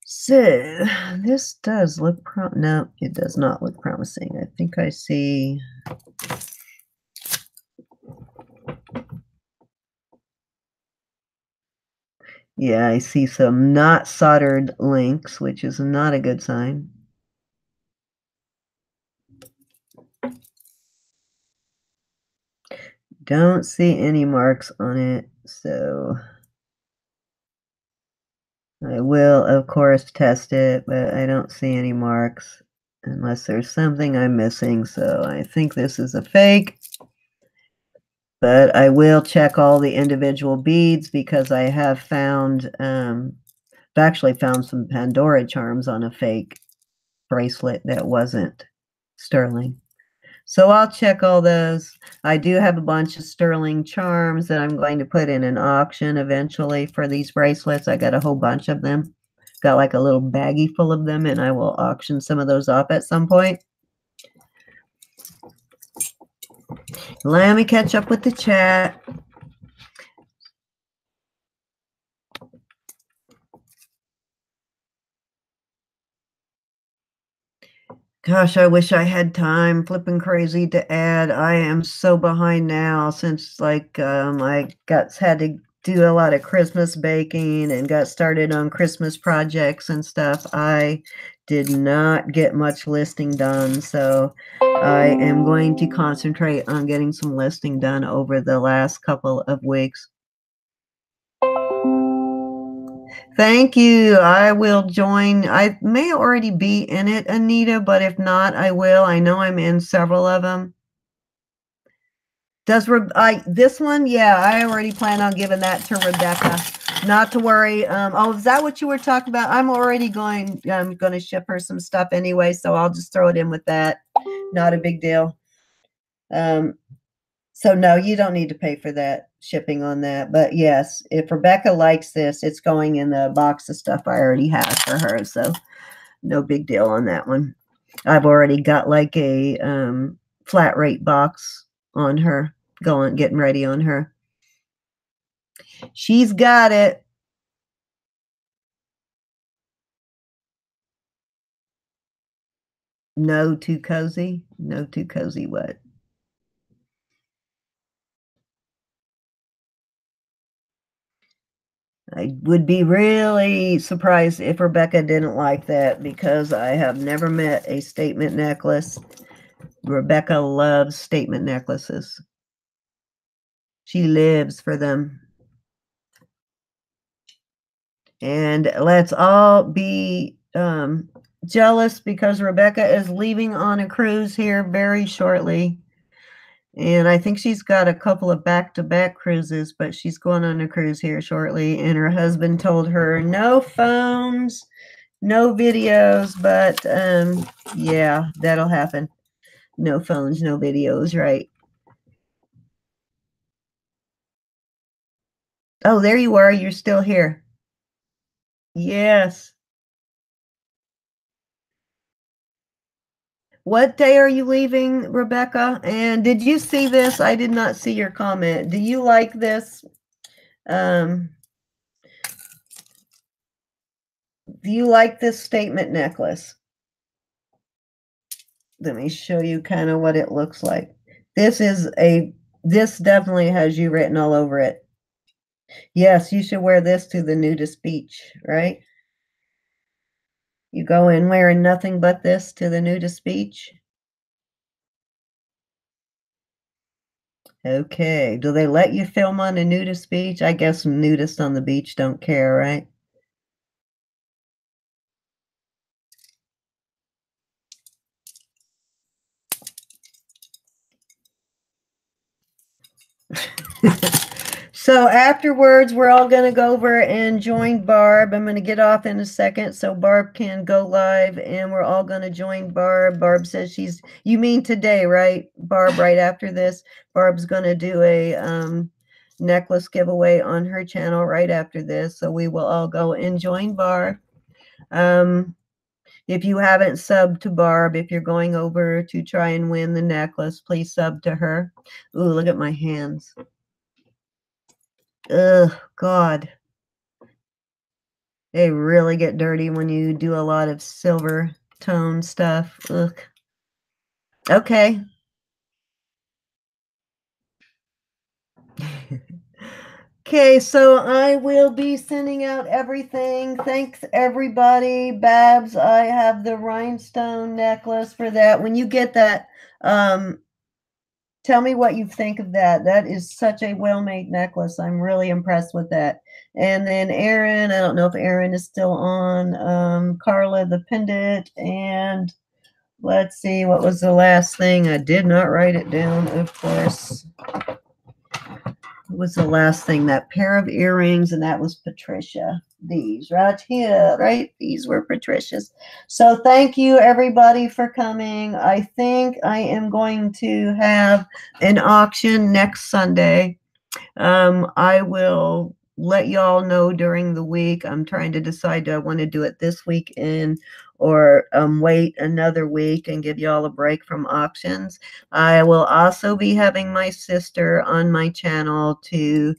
So this does look no, it does not look promising. I think I see. Yeah, I see some not soldered links, which is not a good sign. Don't see any marks on it, so I will, of course, test it, but I don't see any marks unless there's something I'm missing, so I think this is a fake. But I will check all the individual beads because I have found, I've actually found some Pandora charms on a fake bracelet that wasn't sterling. So I'll check all those. I do have a bunch of sterling charms that I'm going to put in an auction eventually for these bracelets. I got a whole bunch of them. Got like a little baggie full of them, and I will auction some of those off at some point. Let me catch up with the chat. Gosh, I wish I had time. Flipping crazy to add. I am so behind now since like I had to do a lot of Christmas baking and got started on Christmas projects and stuff. I did not get much listing done, so I am going to concentrate on getting some listing done over the last couple of weeks. Thank you. I will join. I may already be in it, Anita, but if not, I will. I know I'm in several of them. This one? Yeah, I already plan on giving that to Rebecca. Not to worry. Oh, is that what you were talking about? I'm going to ship her some stuff anyway, so I'll just throw it in with that. Not a big deal. So no, you don't need to pay for that shipping on that. But yes, if Rebecca likes this, it's going in the box of stuff I already have for her. So no big deal on that one. I've already got like a flat rate box on her, getting ready on her. She's got it. No too cozy. No too cozy what? I would be really surprised if Rebecca didn't like that because I have never met a statement necklace. Rebecca loves statement necklaces. She lives for them. And let's all be jealous because Rebecca is leaving on a cruise here very shortly. And I think she's got a couple of back-to-back cruises, but she's going on a cruise here shortly. And her husband told her no phones, no videos, but yeah, that'll happen. No phones, no videos, right? Oh, there you are. You're still here. Yes. What day are you leaving, Rebecca? And did you see this? I did not see your comment. Do you like this? Do you like this statement necklace? Let me show you kind of what it looks like. This definitely has you written all over it. Yes, you should wear this to the nudist beach, right? You go in wearing nothing but this to the nudist beach. Okay. Do they let you film on a nudist beach? I guess nudists on the beach don't care, right? So afterwards, we're all going to go over and join Barb. I'm going to get off in a second so Barb can go live, and we're all going to join Barb. Barb says you mean today, right, Barb, right after this? Barb's going to do a necklace giveaway on her channel right after this. So we will all go and join Barb. If you haven't subbed to Barb, if you're going over to try and win the necklace, please sub to her. Ooh, look at my hands. Ugh, God. They really get dirty when you do a lot of silver tone stuff. Ugh. Okay. Okay, so I will be sending out everything. Thanks, everybody. Babs, I have the rhinestone necklace for that. When you get that, tell me what you think of that. That is such a well-made necklace. I'm really impressed with that. And then Erin, I don't know if Erin is still on. Carla, the pendant, and let's see, what was the last thing? I did not write it down, of course. What was the last thing? That pair of earrings, and that was Patricia. These right here, right? These were Patricia's. So thank you, everybody, for coming. I think I am going to have an auction next Sunday. I will let y'all know during the week. I'm trying to decide, do I want to do it this weekend or wait another week and give y'all a break from auctions. I will also be having my sister on my channel to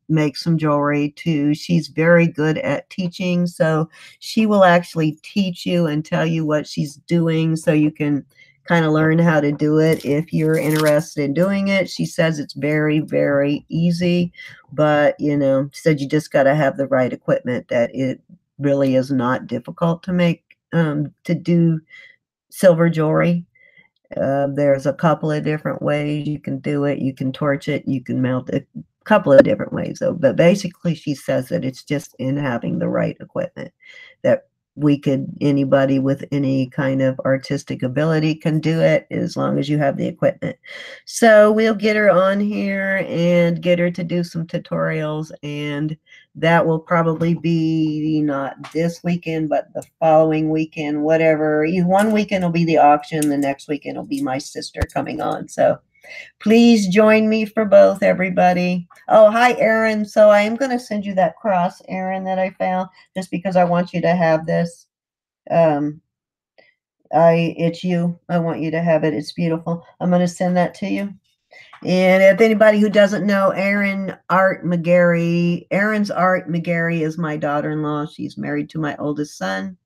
make some jewelry too. She's very good at teaching, so she will actually teach you and tell you what she's doing so you can kind of learn how to do it if you're interested in doing it. She says it's very, very easy, but she said you just got to have the right equipment, that it really is not difficult to make, to do silver jewelry. There's a couple of different ways you can do it. You can torch it, you can melt it, a couple of different ways though. But basically she says that it's just in having the right equipment, that anybody with any kind of artistic ability can do it as long as you have the equipment. So we'll get her on here and get her to do some tutorials, and that will probably be not this weekend, but the following weekend, whatever. One weekend will be the auction, the next weekend will be my sister coming on. So please join me for both, everybody. Oh, hi, Erin. So I am going to send you that cross, Erin, that I found, just because I want you to have this. It's you. I want you to have it. It's beautiful. I'm going to send that to you. And if anybody who doesn't know, Erin's Art McGarry is my daughter-in-law. She's married to my oldest son.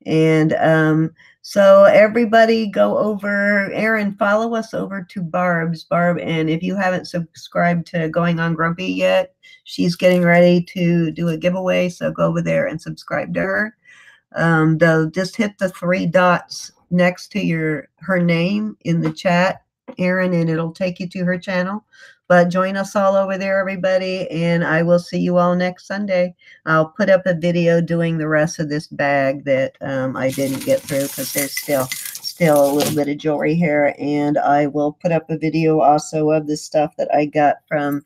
And so everybody go over, Erin, follow us over to Barb. And if you haven't subscribed to Going on Grumpy yet, she's getting ready to do a giveaway. So go over there and subscribe to her. Though just hit the 3 dots next to her name in the chat, Erin, and it'll take you to her channel. But join us all over there, everybody, and I will see you all next Sunday. I'll put up a video doing the rest of this bag that I didn't get through because there's still a little bit of jewelry here, and I will put up a video also of the stuff that I got from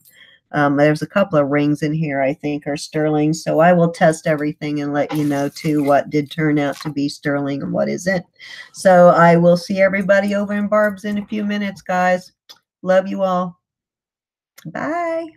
there's a couple of rings in here I think are sterling, so I will test everything and let you know too what did turn out to be sterling and what isn't. So I will see everybody over in Barb's in a few minutes, guys. Love you all. Bye.